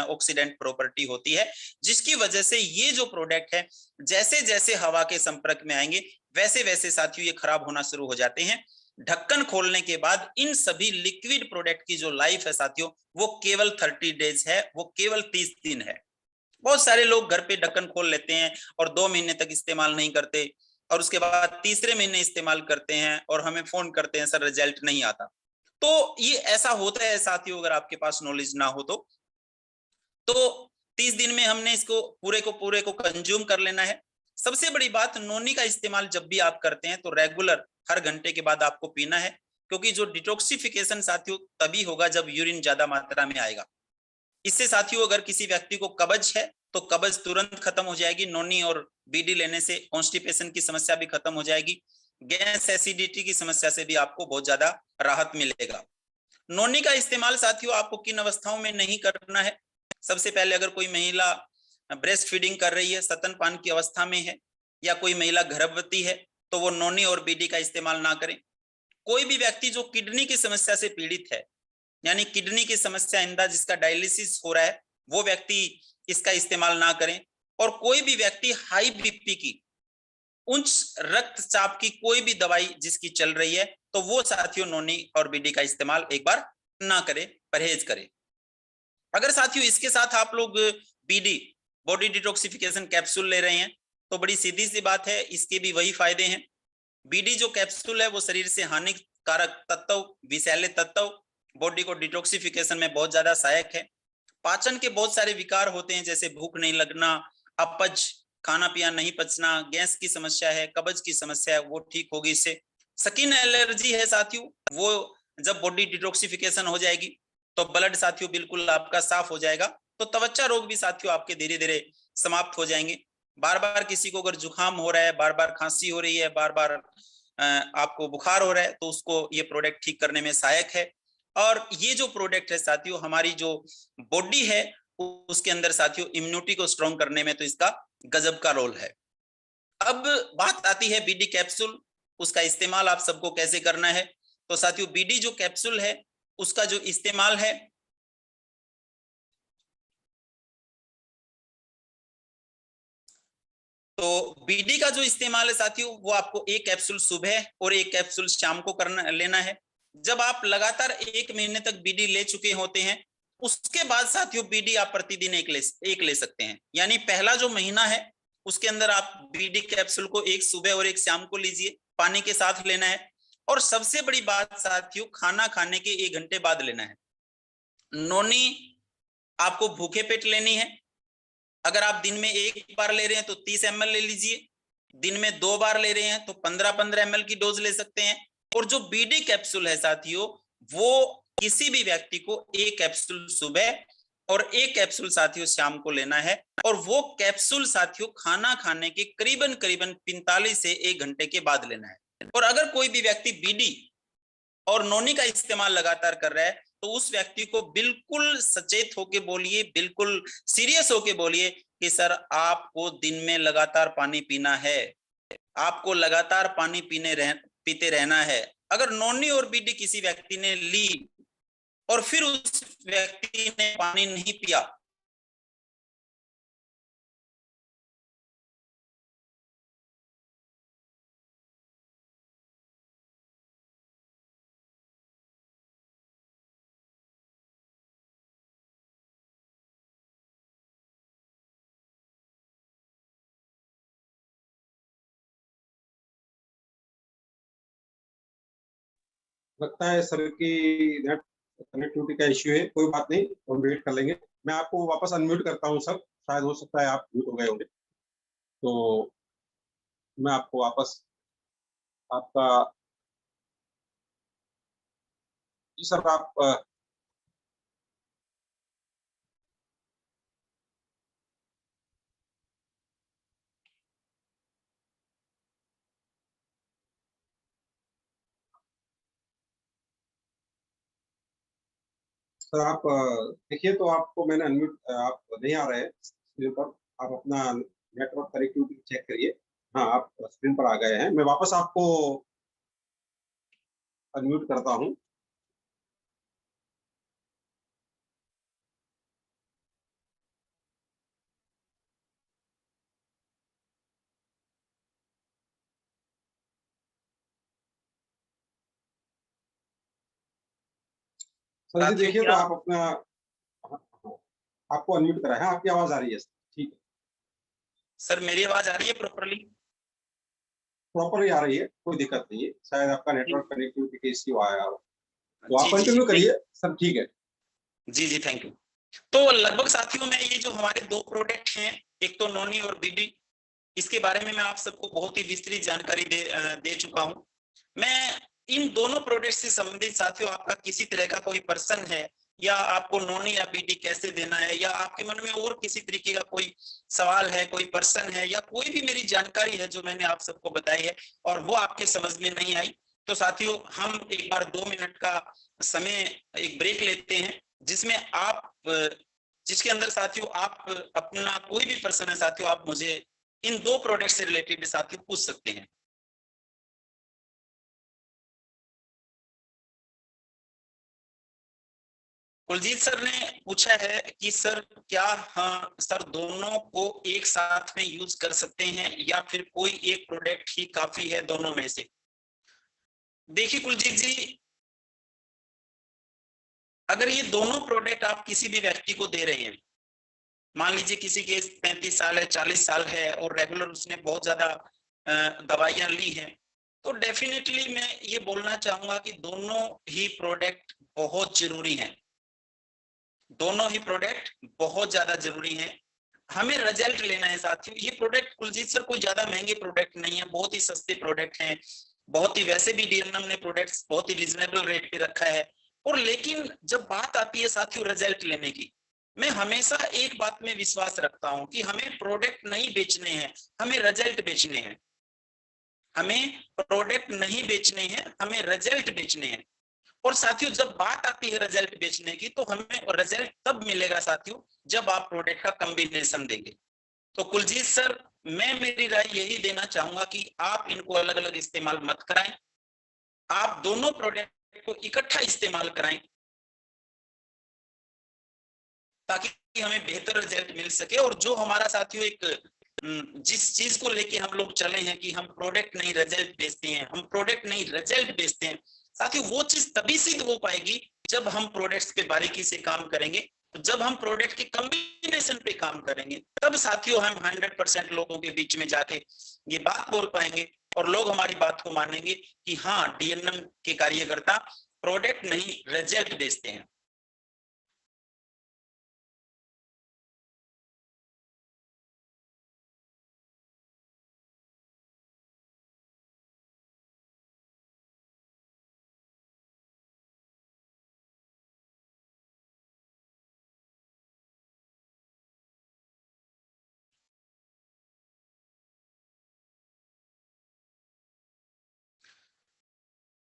ऑक्सीडेंट प्रॉपर्टी होती है, जिसकी वजह से ये जो प्रोडक्ट है जैसे जैसे हवा के संपर्क में आएंगे वैसे वैसे साथियों ये खराब होना शुरू हो जाते हैं। ढक्कन खोलने के बाद इन सभी लिक्विड प्रोडक्ट की जो लाइफ है साथियों वो केवल 30 डेज है, वो केवल 30 दिन है। बहुत सारे लोग घर पे ढक्कन खोल लेते हैं और 2 महीने तक इस्तेमाल नहीं करते, और उसके बाद तीसरे महीने इस्तेमाल करते हैं और हमें फोन करते हैं सर रिजल्ट नहीं आता। तो ये ऐसा होता है साथियों, अगर आपके पास नॉलेज ना हो तो 30 दिन में हमने इसको पूरे को कंज्यूम कर लेना है। सबसे बड़ी बात, नोनी का इस्तेमाल जब भी आप करते हैं तो रेगुलर हर घंटे के बाद आपको पीना है, क्योंकि जो डिटॉक्सिफिकेशन साथियों तभी होगा जब यूरिन ज्यादा मात्रा में आएगा। इससे साथियों अगर किसी व्यक्ति को कब्ज है तो कब्ज तुरंत खत्म हो जाएगी। नोनी और बीडी लेने से कॉन्स्टिपेशन की समस्या भी खत्म हो जाएगी। गैस एसिडिटी की समस्या से भी आपको बहुत ज्यादा राहत मिलेगा। नोनी का इस्तेमाल साथियों आपको किन अवस्थाओं में नहीं करना है। सबसे पहले अगर कोई महिला ब्रेस्ट फीडिंग कर रही है, स्तनपान की अवस्था में है, या कोई महिला गर्भवती है, तो वो नोनी और बीडी का इस्तेमाल ना करें। कोई भी व्यक्ति जो किडनी की समस्या से पीड़ित है, यानी किडनी की समस्या इंदा जिसका डायलिसिस हो रहा है, वो व्यक्ति इसका इस्तेमाल ना करें। और कोई भी व्यक्ति हाई बीपी की, उच्च रक्तचाप की कोई भी दवाई जिसकी चल रही है, तो वो साथियों नोनी और बीडी का इस्तेमाल एक बार ना करें, परहेज करें। अगर साथियों इसके साथ आप लोग बीडी बॉडी डिटॉक्सिफिकेशन कैप्सूल ले रहे हैं, तो बड़ी सीधी सी बात है, इसके भी वही फायदे हैं। बीडी जो कैप्सूल है वो शरीर से हानिकारक तत्व, विषैले तत्व बॉडी को डिटॉक्सिफिकेशन में बहुत ज्यादा सहायक है। पाचन के बहुत सारे विकार होते हैं, जैसे भूख नहीं लगना, अपच, खाना पीना नहीं पचना, गैस की समस्या है, कब्ज की समस्या है, वो ठीक होगी इससे। स्किन एलर्जी है साथियों, वो जब बॉडी डिटॉक्सिफिकेशन हो जाएगी तो ब्लड साथियों बिल्कुल आपका साफ हो जाएगा, तो त्वचा रोग भी साथियों आपके धीरे धीरे समाप्त हो जाएंगे। बार बार किसी को अगर जुकाम हो रहा है, बार बार खांसी हो रही है, बार बार आपको बुखार हो रहा है, तो उसको ये प्रोडक्ट ठीक करने में सहायक है। और ये जो प्रोडक्ट है साथियों, हमारी जो बॉडी है उसके अंदर साथियों इम्यूनिटी को स्ट्रॉन्ग करने में तो इसका गजब का रोल है। अब बात आती है बीडी कैप्सूल, उसका इस्तेमाल आप सबको कैसे करना है। तो साथियों बीडी जो कैप्सूल है उसका जो इस्तेमाल है, तो बीडी का जो इस्तेमाल है साथियों, वो आपको एक कैप्सूल सुबह और एक कैप्सूल शाम को करना लेना है। जब आप लगातार 1 महीने तक बीडी ले चुके होते हैं, उसके बाद साथियों बीडी आप प्रतिदिन एक ले सकते हैं। यानी पहला जो महीना है उसके अंदर आप बीडी कैप्सूल को एक सुबह और एक शाम को लीजिए, पानी के साथ लेना है। और सबसे बड़ी बात साथियों, खाना खाने के 1 घंटे बाद लेना है। नोनी आपको भूखे पेट लेनी है। अगर आप दिन में 1 बार ले रहे हैं तो 30 ml ले लीजिए, दिन में 2 बार ले रहे हैं तो 15-15 ml की डोज ले सकते हैं। और जो बीडी कैप्सूल है साथियों, वो किसी भी व्यक्ति को 1 कैप्सूल सुबह और 1 कैप्सूल साथियों शाम को लेना है। और वो कैप्सूल साथियों खाना खाने के करीबन 45 से 1 घंटे के बाद लेना है। और अगर कोई भी व्यक्ति बीडी और नोनी का इस्तेमाल लगातार कर रहा है तो उस व्यक्ति को बिल्कुल सचेत होके बोलिए, बिल्कुल सीरियस होके बोलिए कि सर आपको दिन में लगातार पानी पीना है, आपको लगातार पानी पीते रहना है। अगर नोनी और बीडी किसी व्यक्ति ने ली और फिर उस व्यक्ति ने पानी नहीं पिया, लगता है सर की नेट कनेक्टिविटी का इश्यू है, कोई बात नहीं, हम वेट कर लेंगे। मैं आपको वापस अनम्यूट करता हूं सर, शायद हो सकता है आप म्यूट हो गए होंगे, तो मैं आपको वापस आपका, जी सर आप सर आप देखिए, तो आपको मैंने अनम्यूट, आप नहीं आ रहे हैं स्क्रीन पर, आप अपना नेटवर्क कनेक्टिविटी चेक करिए। हाँ, आप स्क्रीन पर आ गए हैं, मैं वापस आपको अनम्यूट करता हूँ। सर जी देखिए, तो आप अपना, आपको अनम्यूट करा है, आपकी आवाज आ रही है, ठीक है सर मेरी आवाज आ रही है प्रॉपरली? प्रॉपरली आ रही है, कोई दिक्कत नहीं है, शायद आपका नेटवर्क कनेक्टिविटी का इश्यू आया हो, तो आप जी कंटिन्यू करिए सर, ठीक है। जी जी, थैंक यू। तो लगभग साथियों में ये जो हमारे 2 प्रोडक्ट हैं, एक तो नोनी और बीडी, इसके बारे में मैं आप सबको बहुत ही विस्तृत जानकारी दे चुका हूं। मैं इन दोनों प्रोडक्ट से संबंधित साथियों, आपका किसी तरह का कोई प्रश्न है या आपको नोनी या बीडी कैसे देना है, या आपके मन में और किसी तरीके का कोई सवाल है, कोई प्रश्न है, या कोई भी मेरी जानकारी है जो मैंने आप सबको बताई है और वो आपके समझ में नहीं आई, तो साथियों हम एक बार 2 मिनट का समय एक ब्रेक लेते हैं, जिसमें आप जिसके अंदर साथियों आप अपना कोई भी प्रश्न है साथियों, आप मुझे इन 2 प्रोडक्ट से रिलेटेड साथियों पूछ सकते हैं। कुलजीत सर ने पूछा है कि सर क्या हाँ सर दोनों को एक साथ में यूज कर सकते हैं या फिर कोई एक प्रोडक्ट ही काफी है दोनों में से? देखिए कुलजीत जी, अगर ये दोनों प्रोडक्ट आप किसी भी व्यक्ति को दे रहे हैं, मान लीजिए किसी के 35 साल है, 40 साल है और रेगुलर उसने बहुत ज्यादा दवाइयां ली हैं, तो डेफिनेटली मैं ये बोलना चाहूंगा कि दोनों ही प्रोडक्ट बहुत जरूरी हैं। दोनों ही प्रोडक्ट बहुत ज्यादा जरूरी हैं। हमें रिजल्ट लेना है साथियों। ये प्रोडक्ट कुलजीत सर कोई ज्यादा महंगे प्रोडक्ट नहीं है, बहुत ही सस्ते प्रोडक्ट हैं, बहुत ही, वैसे भी डीएनएम ने प्रोडक्ट्स बहुत ही रिजनेबल रेट पे रखा है। और लेकिन जब बात आती है साथियों रिजल्ट लेने की, मैं हमेशा एक बात में विश्वास रखता हूं कि हमें प्रोडक्ट नहीं बेचने हैं, हमें रिजल्ट बेचने हैं। हमें प्रोडक्ट नहीं बेचने हैं, हमें रिजल्ट बेचने हैं। और साथियों जब बात आती है रिजल्ट बेचने की, तो हमें रिजल्ट तब मिलेगा साथियों जब आप प्रोडक्ट का कॉम्बिनेशन देंगे। तो कुलजीत सर, मैं मेरी राय यही देना चाहूंगा कि आप इनको अलग अलग इस्तेमाल मत कराएं, आप दोनों प्रोडक्ट को इकट्ठा इस्तेमाल कराएं ताकि हमें बेहतर रिजल्ट मिल सके। और जो हमारा साथियों एक जिस चीज को लेके हम लोग चले हैं कि हम प्रोडक्ट नहीं रिजल्ट बेचते हैं, हम प्रोडक्ट नहीं रिजल्ट बेचते हैं, साथियों वो चीज तभी सिद्ध हो पाएगी जब हम प्रोडक्ट्स पे बारीकी से काम करेंगे। तो जब हम प्रोडक्ट के कॉम्बिनेशन पे काम करेंगे तब साथियों हम 100% लोगों के बीच में जाके ये बात बोल पाएंगे और लोग हमारी बात को मानेंगे कि हाँ, डीएनएम के कार्यकर्ता प्रोडक्ट नहीं रिजल्ट बेचते हैं।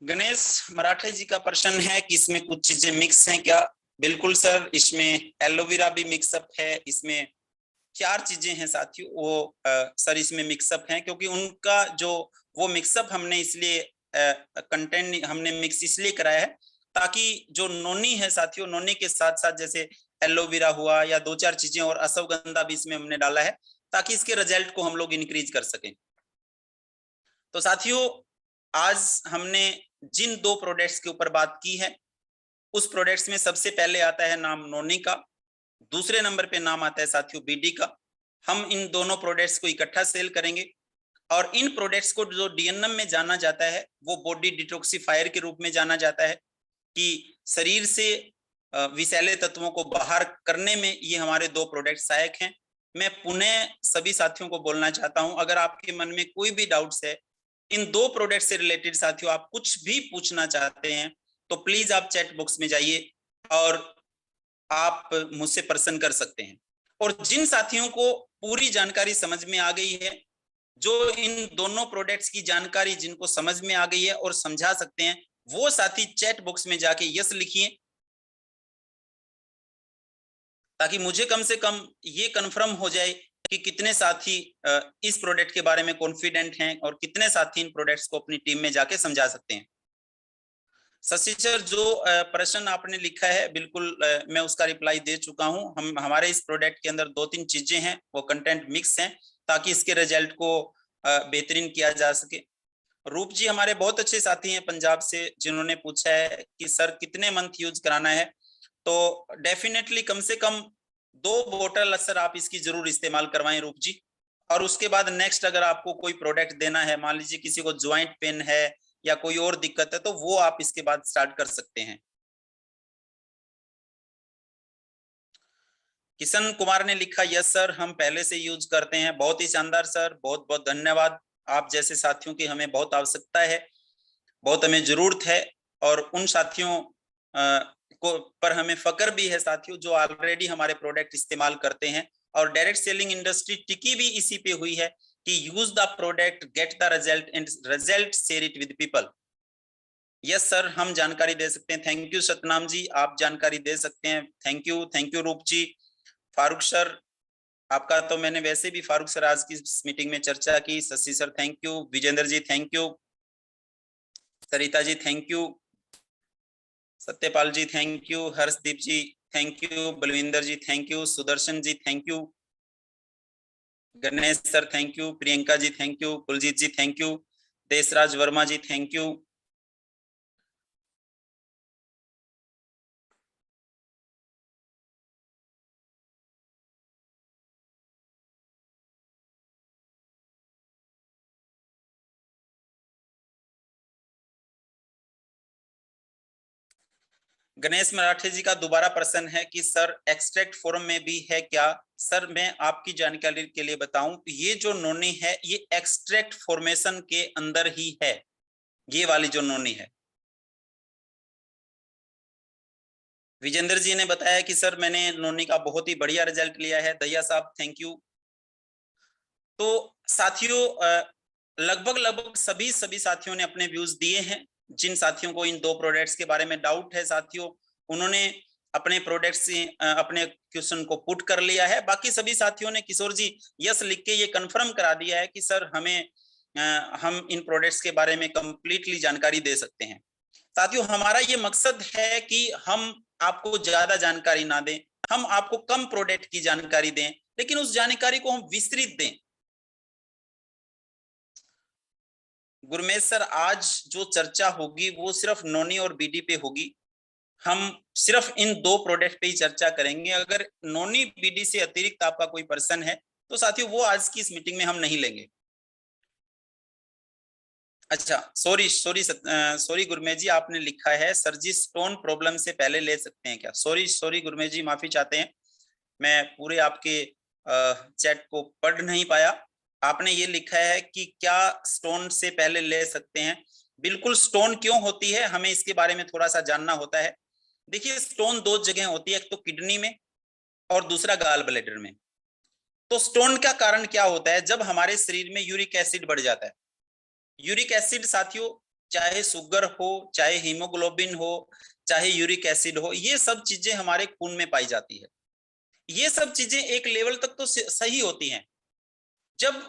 गणेश मराठे जी का प्रश्न है कि इसमें कुछ चीजें मिक्स हैं क्या? बिल्कुल सर, इसमें एलोवेरा भी मिक्सअप है, इसमें 4 चीजें हैं साथियों, वो सर इसमें मिक्सअप हैं क्योंकि उनका जो वो मिक्सअप हमने इसलिए कंटेंट हमने मिक्स इसलिए कराया है ताकि जो नोनी है साथियों, नोनी के साथ साथ जैसे एलोवेरा हुआ या 2-4 चीजें और अश्वगंधा भी इसमें हमने डाला है ताकि इसके रिजल्ट को हम लोग इंक्रीज कर सकें। तो साथियों आज हमने जिन 2 प्रोडक्ट्स के ऊपर बात की है, उस प्रोडक्ट्स में सबसे पहले आता है नाम नोनी का, दूसरे नंबर पे नाम आता है साथियों बीडी का। हम इन दोनों प्रोडक्ट्स को इकट्ठा सेल करेंगे और इन प्रोडक्ट्स को जो डीएनएम में जाना जाता है वो बॉडी डिटॉक्सिफायर के रूप में जाना जाता है कि शरीर से विषैले तत्वों को बाहर करने में ये हमारे 2 प्रोडक्ट सहायक हैं। मैं पुनः सभी साथियों को बोलना चाहता हूं, अगर आपके मन में कोई भी डाउट्स है इन 2 प्रोडक्ट से रिलेटेड साथियों, आप कुछ भी पूछना चाहते हैं तो प्लीज आप चैट बॉक्स में जाइए और आप मुझसे प्रश्न कर सकते हैं। और जिन साथियों को पूरी जानकारी समझ में आ गई है, जो इन दोनों प्रोडक्ट्स की जानकारी जिनको समझ में आ गई है और समझा सकते हैं, वो साथी चैट बॉक्स में जाके यस लिखिए ताकि मुझे कम से कम ये कंफर्म हो जाए कि कितने साथी इस प्रोडक्ट के बारे में कॉन्फिडेंट हैं और कितने साथी इन प्रोडक्ट्स को अपनी टीम में जाके समझा सकते हैं। शशि सर, जो प्रश्न आपने लिखा है बिल्कुल मैं उसका रिप्लाई दे चुका हूं। हम हमारे इस प्रोडक्ट के अंदर 2-3 चीजें हैं, वो कंटेंट मिक्स हैं ताकि इसके रिजल्ट को बेहतरीन किया जा सके। रूप जी हमारे बहुत अच्छे साथी हैं पंजाब से, जिन्होंने पूछा है कि सर कितने मंथ यूज कराना है, तो डेफिनेटली कम से कम 2 बोतल सर आप इसकी जरूर इस्तेमाल करवाएं रूप जी। और उसके बाद नेक्स्ट अगर आपको कोई प्रोडक्ट देना है, मान लीजिए किसी को ज्वाइंट पेन है या कोई और दिक्कत है, तो वो आप इसके बाद स्टार्ट कर सकते हैं। किशन कुमार ने लिखा यस सर, हम पहले से यूज करते हैं। बहुत ही शानदार सर, बहुत बहुत धन्यवाद। आप जैसे साथियों की हमें बहुत आवश्यकता है, बहुत हमें जरूरत है और उन साथियों को पर हमें फक्र भी है साथियों जो ऑलरेडी हमारे प्रोडक्ट इस्तेमाल करते हैं। और डायरेक्ट सेलिंग इंडस्ट्री टिकी भी इसी पे हुई है कि use the product, get the result and result share it with people. Yes sir, हम जानकारी दे सकते हैं। थैंक यू सतनाम जी, आप जानकारी दे सकते हैं। थैंक यू रूप जी। फारूक सर, आपका तो मैंने वैसे भी फारूक सर आज की मीटिंग में चर्चा की। Shashi sir thank you, Vijender ji thank you, Sarita ji thank you, Satyapal ji thank you, Harshdeep ji thank you, Balwinder ji thank you, Sudarshan ji thank you, Ganesh sir thank you, Priyanka ji thank you, Kuljeet ji thank you, Deshraj Verma ji thank you. Ganesh Marathe ji का दोबारा प्रश्न है कि सर एक्सट्रैक्ट फॉर्म में भी है क्या? सर मैं आपकी जानकारी के लिए बताऊं, ये जो नोनी है ये एक्सट्रैक्ट फॉर्मेशन के अंदर ही है, ये वाली जो नोनी है। विजेंद्र जी ने बताया कि सर मैंने नोनी का बहुत ही बढ़िया रिजल्ट लिया है। दैया साहब थैंक यू। तो साथियों लगभग सभी साथियों ने अपने व्यूज दिए हैं। जिन साथियों को इन 2 प्रोडक्ट्स के बारे में डाउट है साथियों, उन्होंने अपने प्रोडक्ट्स से अपने क्वेश्चन को पुट कर लिया है। बाकी सभी साथियों ने किशोर जी यस लिख के ये कंफर्म करा दिया है कि सर हम इन प्रोडक्ट्स के बारे में कंप्लीटली जानकारी दे सकते हैं। साथियों हमारा ये मकसद है कि हम आपको ज्यादा जानकारी ना दें, हम आपको कम प्रोडक्ट की जानकारी दें, लेकिन उस जानकारी को हम विस्तृत दें गुरमेश सर, आज जो चर्चा होगी वो सिर्फ नोनी और बीडी पे होगी। हम सिर्फ इन 2 प्रोडक्ट पे ही चर्चा करेंगे। अगर नोनी बीडी से अतिरिक्त आपका कोई पर्सन है तो साथियों वो आज की इस मीटिंग में हम नहीं लेंगे। अच्छा, सॉरी गुरमेश जी, आपने लिखा है सर जी स्टोन प्रॉब्लम से पहले ले सकते हैं क्या? सॉरी गुरमेश जी, माफी चाहते हैं, मैं पूरे आपके चैट को पढ़ नहीं पाया। आपने ये लिखा है कि क्या स्टोन से पहले ले सकते हैं? बिल्कुल, स्टोन क्यों होती है हमें इसके बारे में थोड़ा सा जानना होता है। देखिए, स्टोन 2 जगह होती है, एक तो किडनी में और दूसरा गाल ब्लैडर में। तो स्टोन का कारण क्या होता है? जब हमारे शरीर में यूरिक एसिड बढ़ जाता है। यूरिक एसिड साथियों, चाहे शुगर हो, चाहे हीमोग्लोबिन हो, चाहे यूरिक एसिड हो, ये सब चीजें हमारे खून में पाई जाती है। ये सब चीजें एक लेवल तक तो सही होती हैं। जब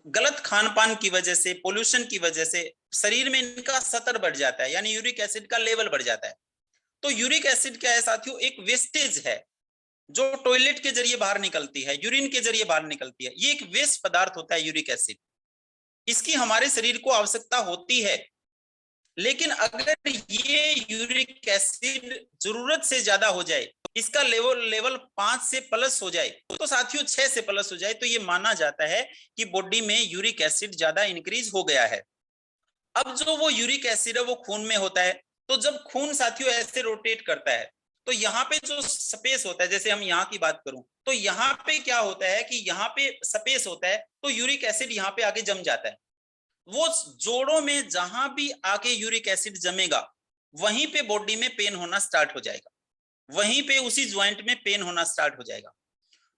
गलत खान पान की वजह से, पोल्यूशन की वजह से शरीर में इनका स्तर बढ़ जाता है, यानी यूरिक एसिड का लेवल बढ़ जाता है। तो यूरिक एसिड क्या है साथियों? एक वेस्टेज है जो टॉयलेट के जरिए बाहर निकलती है, यूरिन के जरिए बाहर निकलती है। ये एक वेस्ट पदार्थ होता है यूरिक एसिड। इसकी हमारे शरीर को आवश्यकता होती है, लेकिन अगर ये यूरिक एसिड जरूरत से ज्यादा हो जाए, इसका लेवल 5 से प्लस हो जाए, तो साथियों 6 से प्लस हो जाए, तो ये माना जाता है कि बॉडी में यूरिक एसिड ज्यादा इंक्रीज हो गया है। अब जो वो यूरिक एसिड है वो खून में होता है। तो जब खून साथियों ऐसे रोटेट करता है तो यहाँ पे जो स्पेस होता है, जैसे हम यहाँ की बात करूं तो यहाँ पे क्या होता है कि यहाँ पे स्पेस होता है, तो यूरिक एसिड यहाँ पे आके जम जाता है। वो जोड़ों में जहां भी आके यूरिक एसिड जमेगा, वहीं पे बॉडी में पेन होना स्टार्ट हो जाएगा, वहीं पे उसी ज्वाइंट में पेन होना स्टार्ट हो जाएगा।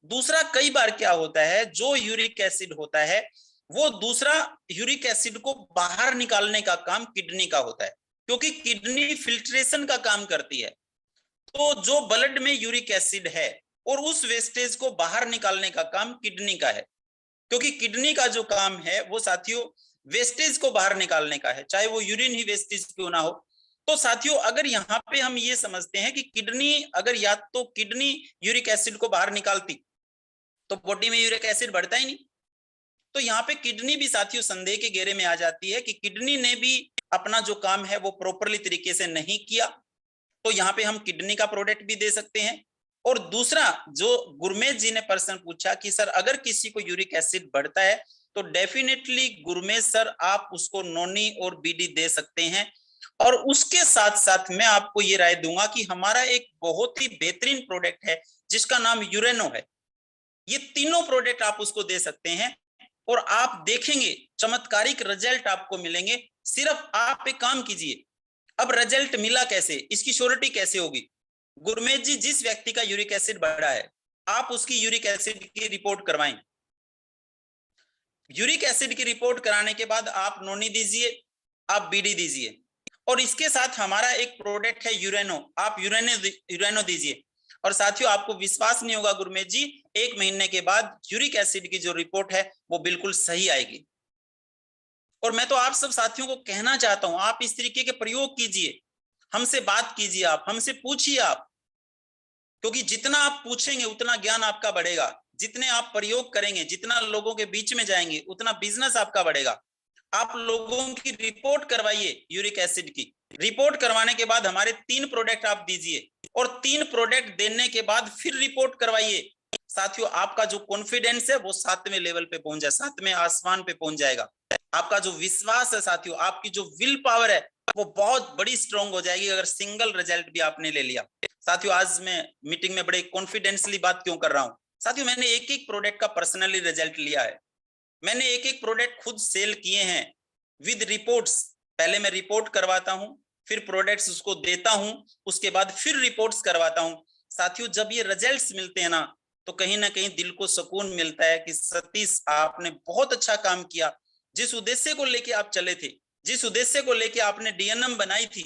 दूसरा, कई बार क्या होता है, जो यूरिक एसिड होता है वो दूसरा यूरिक एसिड को बाहर निकालने का काम किडनी का होता है, क्योंकि किडनी फिल्ट्रेशन का काम करती है। तो जो ब्लड में यूरिक एसिड है और उस वेस्टेज को बाहर निकालने का काम किडनी का है, क्योंकि किडनी का जो काम है वो साथियों वेस्टेज को बाहर निकालने का है, चाहे वो यूरिन ही वेस्टेज क्यों ना हो। तो साथियों, अगर यहाँ पे हम ये समझते हैं कि किडनी, अगर या तो किडनी यूरिक एसिड को बाहर निकालती तो बॉडी में यूरिक एसिड बढ़ता ही नहीं। तो यहाँ पे किडनी भी साथियों संदेह के घेरे में आ जाती है कि किडनी ने भी अपना जो काम है वो प्रॉपरली तरीके से नहीं किया। तो यहाँ पे हम किडनी का प्रोडक्ट भी दे सकते हैं। और दूसरा, जो गुरमेश जी ने प्रश्न पूछा कि सर अगर किसी को यूरिक एसिड बढ़ता है तो डेफिनेटली गुरमेश सर आप उसको नोनी और बीडी दे सकते हैं। और उसके साथ साथ मैं आपको ये राय दूंगा कि हमारा एक बहुत ही बेहतरीन प्रोडक्ट है जिसका नाम यूरेनो है। ये तीनों प्रोडक्ट आप उसको दे सकते हैं और आप देखेंगे चमत्कारिक रिजल्ट आपको मिलेंगे। सिर्फ आप एक काम कीजिए। अब रिजल्ट मिला कैसे, इसकी श्योरिटी कैसे होगी? गुरमेश जी, जिस व्यक्ति का यूरिक एसिड बढ़ा है आप उसकी यूरिक एसिड की रिपोर्ट करवाएं। यूरिक एसिड की रिपोर्ट कराने के बाद आप नोनी दीजिए, आप बीडी दीजिए, और इसके साथ हमारा एक प्रोडक्ट है यूरेनो, आप यूरेनो दीजिए। और साथियों, आपको विश्वास नहीं होगा गुरमेश जी, 1 महीने के बाद यूरिक एसिड की जो रिपोर्ट है वो बिल्कुल सही आएगी। और मैं तो आप सब साथियों को कहना चाहता हूं, आप इस तरीके के प्रयोग कीजिए, हमसे बात कीजिए, आप हमसे पूछिए आप, क्योंकि जितना आप पूछेंगे उतना ज्ञान आपका बढ़ेगा, जितने आप प्रयोग करेंगे, जितना लोगों के बीच में जाएंगे, उतना बिजनेस आपका बढ़ेगा। आप लोगों की रिपोर्ट करवाइए, यूरिक एसिड की रिपोर्ट करवाने के बाद हमारे 3 प्रोडक्ट आप दीजिए, और 3 प्रोडक्ट देने के बाद फिर रिपोर्ट करवाइए। साथियों, आपका जो कॉन्फिडेंस है वो 7वें लेवल पे पहुंच जाए, 7वें आसमान पे पहुंच जाएगा। आपका जो विश्वास है साथियों, आपकी जो विल पावर है वो बहुत बड़ी स्ट्रॉन्ग हो जाएगी, अगर सिंगल रिजल्ट भी आपने ले लिया। साथियों, आज मैं मीटिंग में बड़े कॉन्फिडेंसली बात क्यों कर रहा हूं? साथियों, मैंने एक एक प्रोडक्ट का पर्सनली रिजल्ट लिया है, मैंने एक एक प्रोडक्ट खुद सेल किए हैं विद रिपोर्ट्स। पहले मैं रिपोर्ट करवाता हूं, फिर प्रोडक्ट्स उसको देता हूं, उसके बाद फिर रिपोर्ट्स करवाता हूं। साथियों, जब ये रिजल्ट्स मिलते हैं ना तो कहीं ना कहीं दिल को सुकून मिलता है कि सतीश आपने बहुत अच्छा काम किया। जिस उद्देश्य को लेके आप चले थे, जिस उद्देश्य को लेके आपने डीएनएम बनाई थी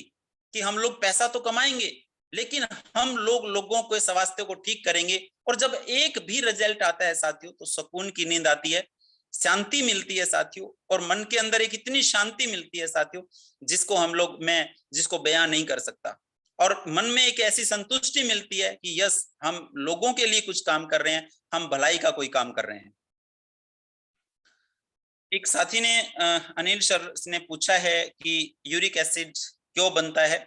कि हम लोग पैसा तो कमाएंगे लेकिन हम लोगों के स्वास्थ्य को ठीक करेंगे, और जब एक भी रिजल्ट आता है साथियों तो सुकून की नींद आती है, शांति मिलती है साथियों, और मन के अंदर एक इतनी शांति मिलती है साथियों जिसको बयां नहीं कर सकता। और मन में एक ऐसी संतुष्टि मिलती है कि यस, हम लोगों के लिए कुछ काम कर रहे हैं, हम भलाई का कोई काम कर रहे हैं। एक साथी ने अनिल सर ने पूछा है कि यूरिक एसिड क्यों बनता है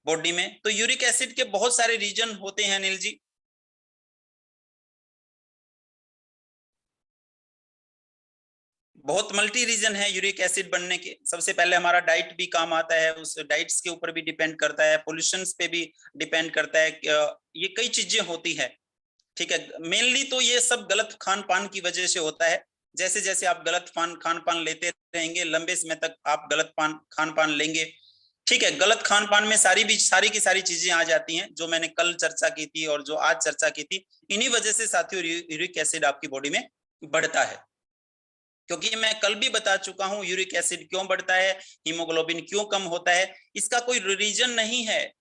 बॉडी में। तो यूरिक एसिड के बहुत सारे रीजन होते हैं अनिल जी। बहुत मल्टी रीजन है यूरिक एसिड बनने के। सबसे पहले हमारा डाइट भी काम आता है, उस डाइट्स के ऊपर भी डिपेंड करता है, पोल्यूशन पे भी डिपेंड करता है, ये कई चीजें होती है। ठीक है, मेनली तो ये सब गलत खान पान की वजह से होता है। जैसे जैसे आप गलत खान पान लेते रहेंगे, लंबे समय तक आप गलत खान पान लेंगे। ठीक है, गलत खान पान में सारी की सारी चीजें आ जाती हैं जो मैंने कल चर्चा की थी और जो आज चर्चा की थी। इन्हीं वजह से साथियों यूरिक एसिड आपकी बॉडी में बढ़ता है। क्योंकि मैं कल भी बता चुका हूं यूरिक एसिड क्यों बढ़ता है, हीमोग्लोबिन क्यों कम होता है, इसका कोई रीजन नहीं है।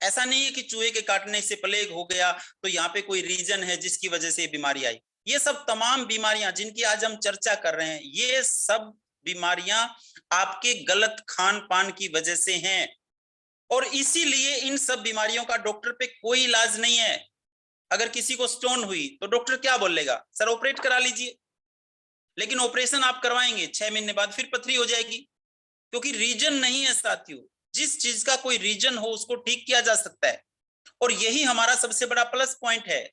ऐसा नहीं है कि चूहे के काटने से प्लेग हो गया तो यहाँ पे कोई रीजन है जिसकी वजह से बीमारी आई। ये सब तमाम बीमारियां जिनकी आज हम चर्चा कर रहे हैं, ये सब बीमारियां आपके गलत खान पान की वजह से हैं। और इसीलिए इन सब बीमारियों का डॉक्टर पे कोई इलाज नहीं है। अगर किसी को स्टोन हुई तो डॉक्टर क्या बोलेगा, सर ऑपरेट करा लीजिए। लेकिन ऑपरेशन आप करवाएंगे 6 महीने बाद फिर पथरी हो जाएगी, क्योंकि रीजन नहीं है साथियों। जिस चीज का कोई रीजन हो उसको ठीक किया जा सकता है। और यही हमारा सबसे बड़ा प्लस पॉइंट है।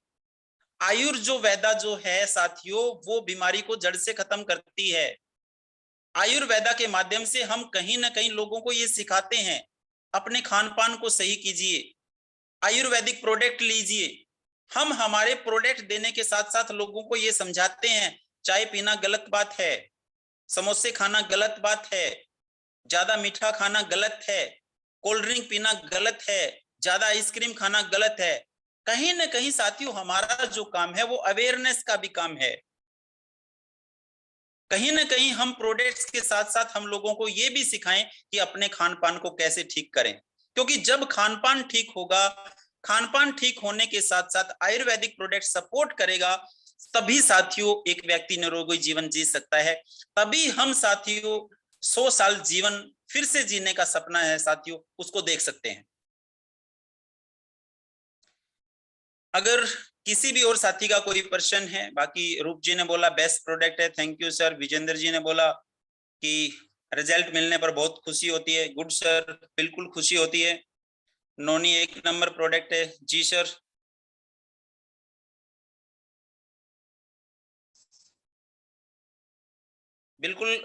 आयुर्वेदा जो है साथियों, वो बीमारी को जड़ से खत्म करती है। आयुर्वेदा के माध्यम से हम कहीं ना कहीं लोगों को ये सिखाते हैं, अपने खान पान को सही कीजिए, आयुर्वेदिक प्रोडक्ट लीजिए। हम हमारे प्रोडक्ट देने के साथ साथ लोगों को ये समझाते हैं, चाय पीना गलत बात है, समोसे खाना गलत बात है, ज्यादा मीठा खाना गलत है, कोल्ड ड्रिंक पीना गलत है, ज्यादा आइसक्रीम खाना गलत है। कहीं ना कहीं साथियों हमारा जो काम है वो अवेयरनेस का भी काम है। कहीं ना कहीं हम प्रोडक्ट्स के साथ साथ हम लोगों को ये भी सिखाएं कि अपने खान पान को कैसे ठीक करें। क्योंकि जब खान पान ठीक होगा, खान पान ठीक होने के साथ साथ आयुर्वेदिक प्रोडक्ट सपोर्ट करेगा, तभी साथियों एक व्यक्ति निरोगी जीवन जी सकता है। तभी हम साथियों 100 साल जीवन फिर से जीने का सपना है साथियों, उसको देख सकते हैं। अगर किसी भी और साथी का कोई प्रश्न है। बाकी रूप जी ने बोला बेस्ट प्रोडक्ट है, थैंक यू सर। विजेंद्र जी ने बोला कि रिजल्ट मिलने पर बहुत खुशी होती है, गुड सर, बिल्कुल खुशी होती है। नोनी एक नंबर प्रोडक्ट है, जी सर। बिल्कुल।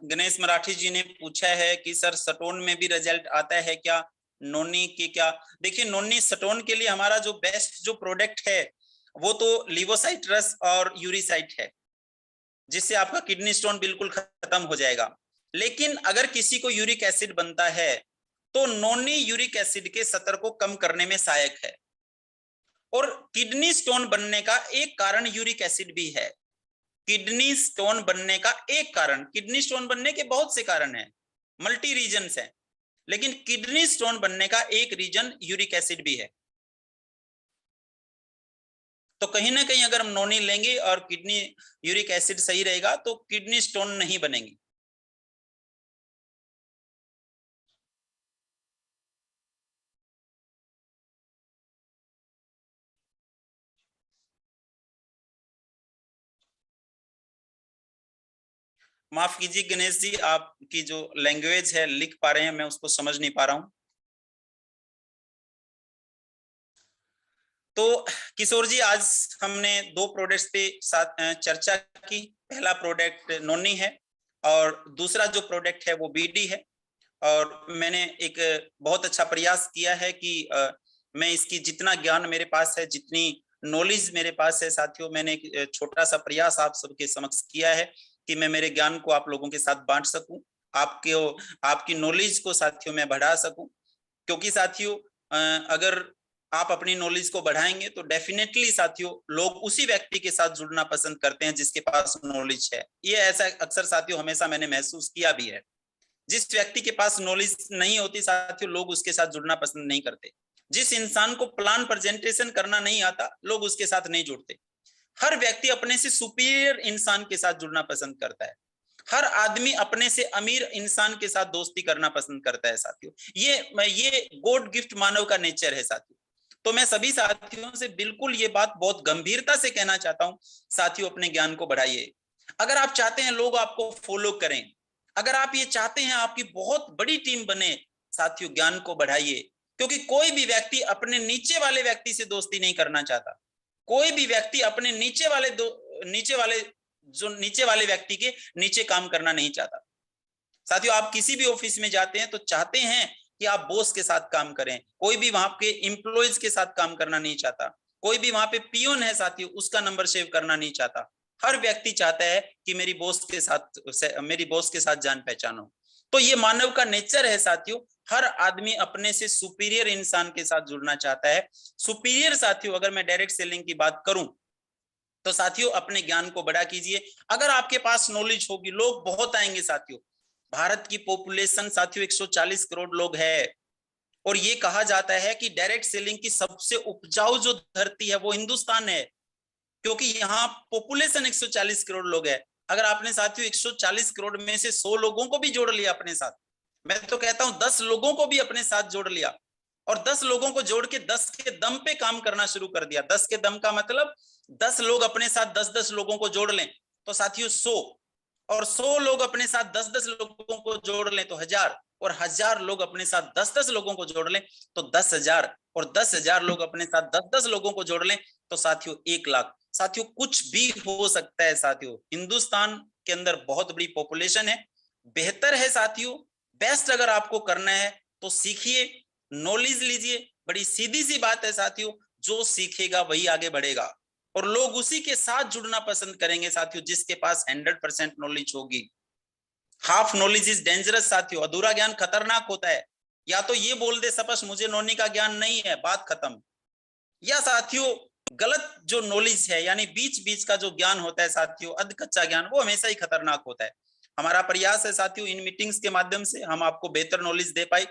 गणेश मराठी जी ने पूछा है कि सर स्टोन में भी रिजल्ट आता है क्या, नोनी की क्या। देखिए नोनी स्टोन के लिए हमारा जो बेस्ट जो प्रोडक्ट है वो तो लिवोसाइट रस और यूरिसाइट है, जिससे आपका किडनी स्टोन बिल्कुल खत्म हो जाएगा। लेकिन अगर किसी को यूरिक एसिड बनता है तो नोनी यूरिक एसिड के स्तर को कम करने में सहायक है। और किडनी स्टोन बनने का एक कारण यूरिक एसिड भी है। किडनी स्टोन बनने का एक कारण, किडनी स्टोन बनने के बहुत से कारण हैं, मल्टी रीजन्स हैं, लेकिन किडनी स्टोन बनने का एक रीजन यूरिक एसिड भी है। तो कहीं ना कहीं अगर हम नोनी लेंगे और किडनी यूरिक एसिड सही रहेगा तो किडनी स्टोन नहीं बनेंगी। माफ कीजिए गणेश जी, आपकी जो लैंग्वेज है लिख पा रहे हैं, मैं उसको समझ नहीं पा रहा हूं। तो किशोर जी, आज हमने 2 प्रोडक्ट्स पे साथ चर्चा की। पहला प्रोडक्ट नोनी है और दूसरा जो प्रोडक्ट है वो बीडी है। और मैंने एक बहुत अच्छा प्रयास किया है कि मैं इसकी जितना ज्ञान मेरे पास है, जितनी नॉलेज मेरे पास है साथियों, मैंने एक छोटा सा प्रयास आप सबके समक्ष किया है कि मैं मेरे ज्ञान को आप लोगों के साथ बांट सकूं, आपकी नॉलेज को साथियों मैं बढ़ा सकूं। क्योंकि साथियों अगर आप अपनी नॉलेज को बढ़ाएंगे तो डेफिनेटली साथियों लोग उसी व्यक्ति के साथ जुड़ना पसंद करते हैं जिसके पास नॉलेज है। ये ऐसा अक्सर साथियों हमेशा मैंने महसूस किया भी है। जिस व्यक्ति के पास नॉलेज नहीं होती साथियों, लोग उसके साथ जुड़ना पसंद नहीं करते। जिस इंसान को प्लान प्रेजेंटेशन करना नहीं आता, लोग उसके साथ नहीं जुड़ते। हर व्यक्ति अपने से सुपीरियर इंसान के साथ जुड़ना पसंद करता है। हर आदमी अपने से अमीर इंसान के साथ दोस्ती करना पसंद करता है साथियों। ये गॉड गिफ्ट मानव का नेचर है साथियों। तो मैं सभी साथियों से बिल्कुल ये बात बहुत गंभीरता से कहना चाहता हूं, साथियों अपने ज्ञान को बढ़ाइए, अगर आप चाहते हैं लोग आपको फॉलो करें, अगर आप ये चाहते हैं आपकी बहुत बड़ी टीम बने, साथियों ज्ञान को बढ़ाइए, क्योंकि कोई भी व्यक्ति अपने नीचे वाले व्यक्ति से दोस्ती नहीं करना चाहता। कोई भी व्यक्ति अपने नीचे वाले व्यक्ति के नीचे काम करना नहीं चाहता। साथियों आप किसी भी ऑफिस में जाते हैं तो चाहते हैं कि आप बॉस के साथ काम करें, कोई भी वहां के एम्प्लॉयज के साथ काम करना नहीं चाहता, कोई भी वहां पे पियोन है साथियों उसका नंबर सेव करना नहीं चाहता। हर व्यक्ति चाहता है कि मेरी बॉस के साथ जान पहचान हो। तो ये मानव का नेचर है साथियों, हर आदमी अपने से सुपीरियर इंसान के साथ जुड़ना चाहता है। सुपीरियर साथियों अगर मैं डायरेक्ट सेलिंग की बात करूं तो साथियों अपने ज्ञान को बड़ा कीजिए। अगर आपके पास नॉलेज होगी, लोग बहुत आएंगे साथियों। भारत की पॉपुलेशन साथियों 140 करोड़ लोग है, और ये कहा जाता है कि डायरेक्ट सेलिंग की सबसे उपजाऊ जो धरती है वो हिंदुस्तान है, क्योंकि यहाँ पॉपुलेशन 140 करोड़ लोग है। अगर आपने साथियों 140 करोड़ में से 100 लोगों को भी जोड़ लिया अपने साथ, मैं तो कहता हूं 10 लोगों को भी अपने साथ जोड़ लिया, और 10 लोगों को जोड़ के 10 के दम पे काम करना शुरू कर दिया। 10 के दम का मतलब 10 लोग अपने साथ 10-10 लोगों को जोड़ लें तो साथियों 100, और 100 लोग अपने साथ 10-10 लोगों को जोड़ लें तो 1000, और 1000 लोग अपने साथ 10-10 लोगों को जोड़ लें तो 10,000, और 10,000 लोग अपने साथ 10-10 लोगों को जोड़ लें तो साथियों 1 लाख। साथियों कुछ भी हो सकता है साथियों, हिंदुस्तान के अंदर बहुत बड़ी पॉपुलेशन है, बेहतर है साथियों। बेस्ट अगर आपको करना है तो सीखिए, नॉलेज लीजिए। बड़ी सीधी सी बात है साथियों, जो सीखेगा वही आगे बढ़ेगा, और लोग उसी के साथ जुड़ना पसंद करेंगे साथियों जिसके पास 100% नॉलेज होगी। हाफ नॉलेज इज डेंजरस साथियों, अधूरा ज्ञान खतरनाक होता है। या तो ये बोल दे स्पष्ट मुझे नोनी का ज्ञान नहीं है, बात खत्म। या साथियों गलत जो नॉलेज है, यानी बीच बीच का जो ज्ञान होता है साथियों, अध कच्चा ज्ञान, वो हमेशा ही खतरनाक होता है। हमारा प्रयास है साथियों इन मीटिंग्स के माध्यम से हम आपको बेहतर नॉलेज दे पाए,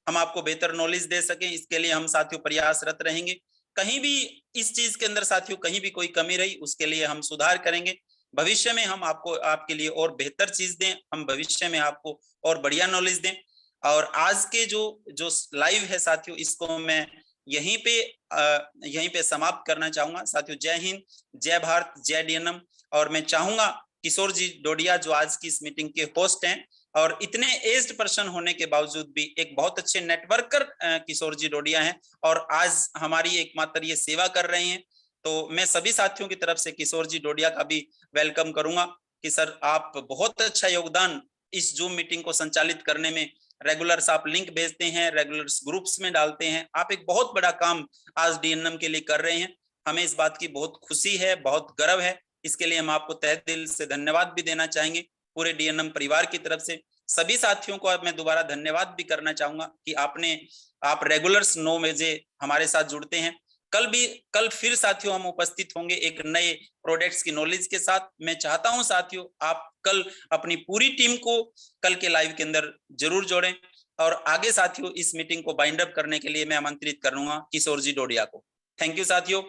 हम आपको बेहतर नॉलेज दे सके, इसके लिए हम साथियों प्रयासरत रहेंगे। कहीं भी इस चीज के अंदर साथियों कहीं भी कोई कमी रही उसके लिए हम सुधार करेंगे। भविष्य में हम आपको आपके लिए और बेहतर चीज दें, हम भविष्य में आपको और बढ़िया नॉलेज दें। और आज के जो लाइव है साथियों इसको मैं यहीं पे समाप्त करना चाहूंगा साथियों। जय हिंद, जय भारत, जय डीएनएम। और मैं चाहूंगा किशोर जी डोडिया जो आज की इस मीटिंग के होस्ट हैं और इतने एज्ड पर्सन होने के बावजूद भी एक बहुत अच्छे नेटवर्कर किशोर जी डोडिया हैं, और आज हमारी एकमात्र ये सेवा कर रहे हैं। तो मैं सभी साथियों की तरफ से किशोर जी डोडिया का भी वेलकम करूंगा कि सर आप बहुत अच्छा योगदान इस जूम मीटिंग को संचालित करने में, रेगुलर्स आप लिंक भेजते हैं, रेगुलर्स ग्रुप्स में डालते हैं, आप एक बहुत बड़ा काम आज डीएनएम के लिए कर रहे हैं। हमें इस बात की बहुत खुशी है, बहुत गर्व है। इसके लिए हम आपको तहे दिल से धन्यवाद भी देना चाहेंगे पूरे डीएनएम परिवार की तरफ से। सभी साथियों को मैं दोबारा धन्यवाद भी करना चाहूंगा कि आप रेगुलर्स 9 बजे हमारे साथ जुड़ते हैं। कल फिर साथियों हम उपस्थित होंगे एक नए प्रोडक्ट्स की नॉलेज के साथ। मैं चाहता हूं साथियों आप कल अपनी पूरी टीम को कल के लाइव के अंदर जरूर जोड़ें, और आगे साथियों इस मीटिंग को बाइंड अप करने के लिए मैं आमंत्रित करूंगा किशोर जी डोडिया को। थैंक यू साथियों।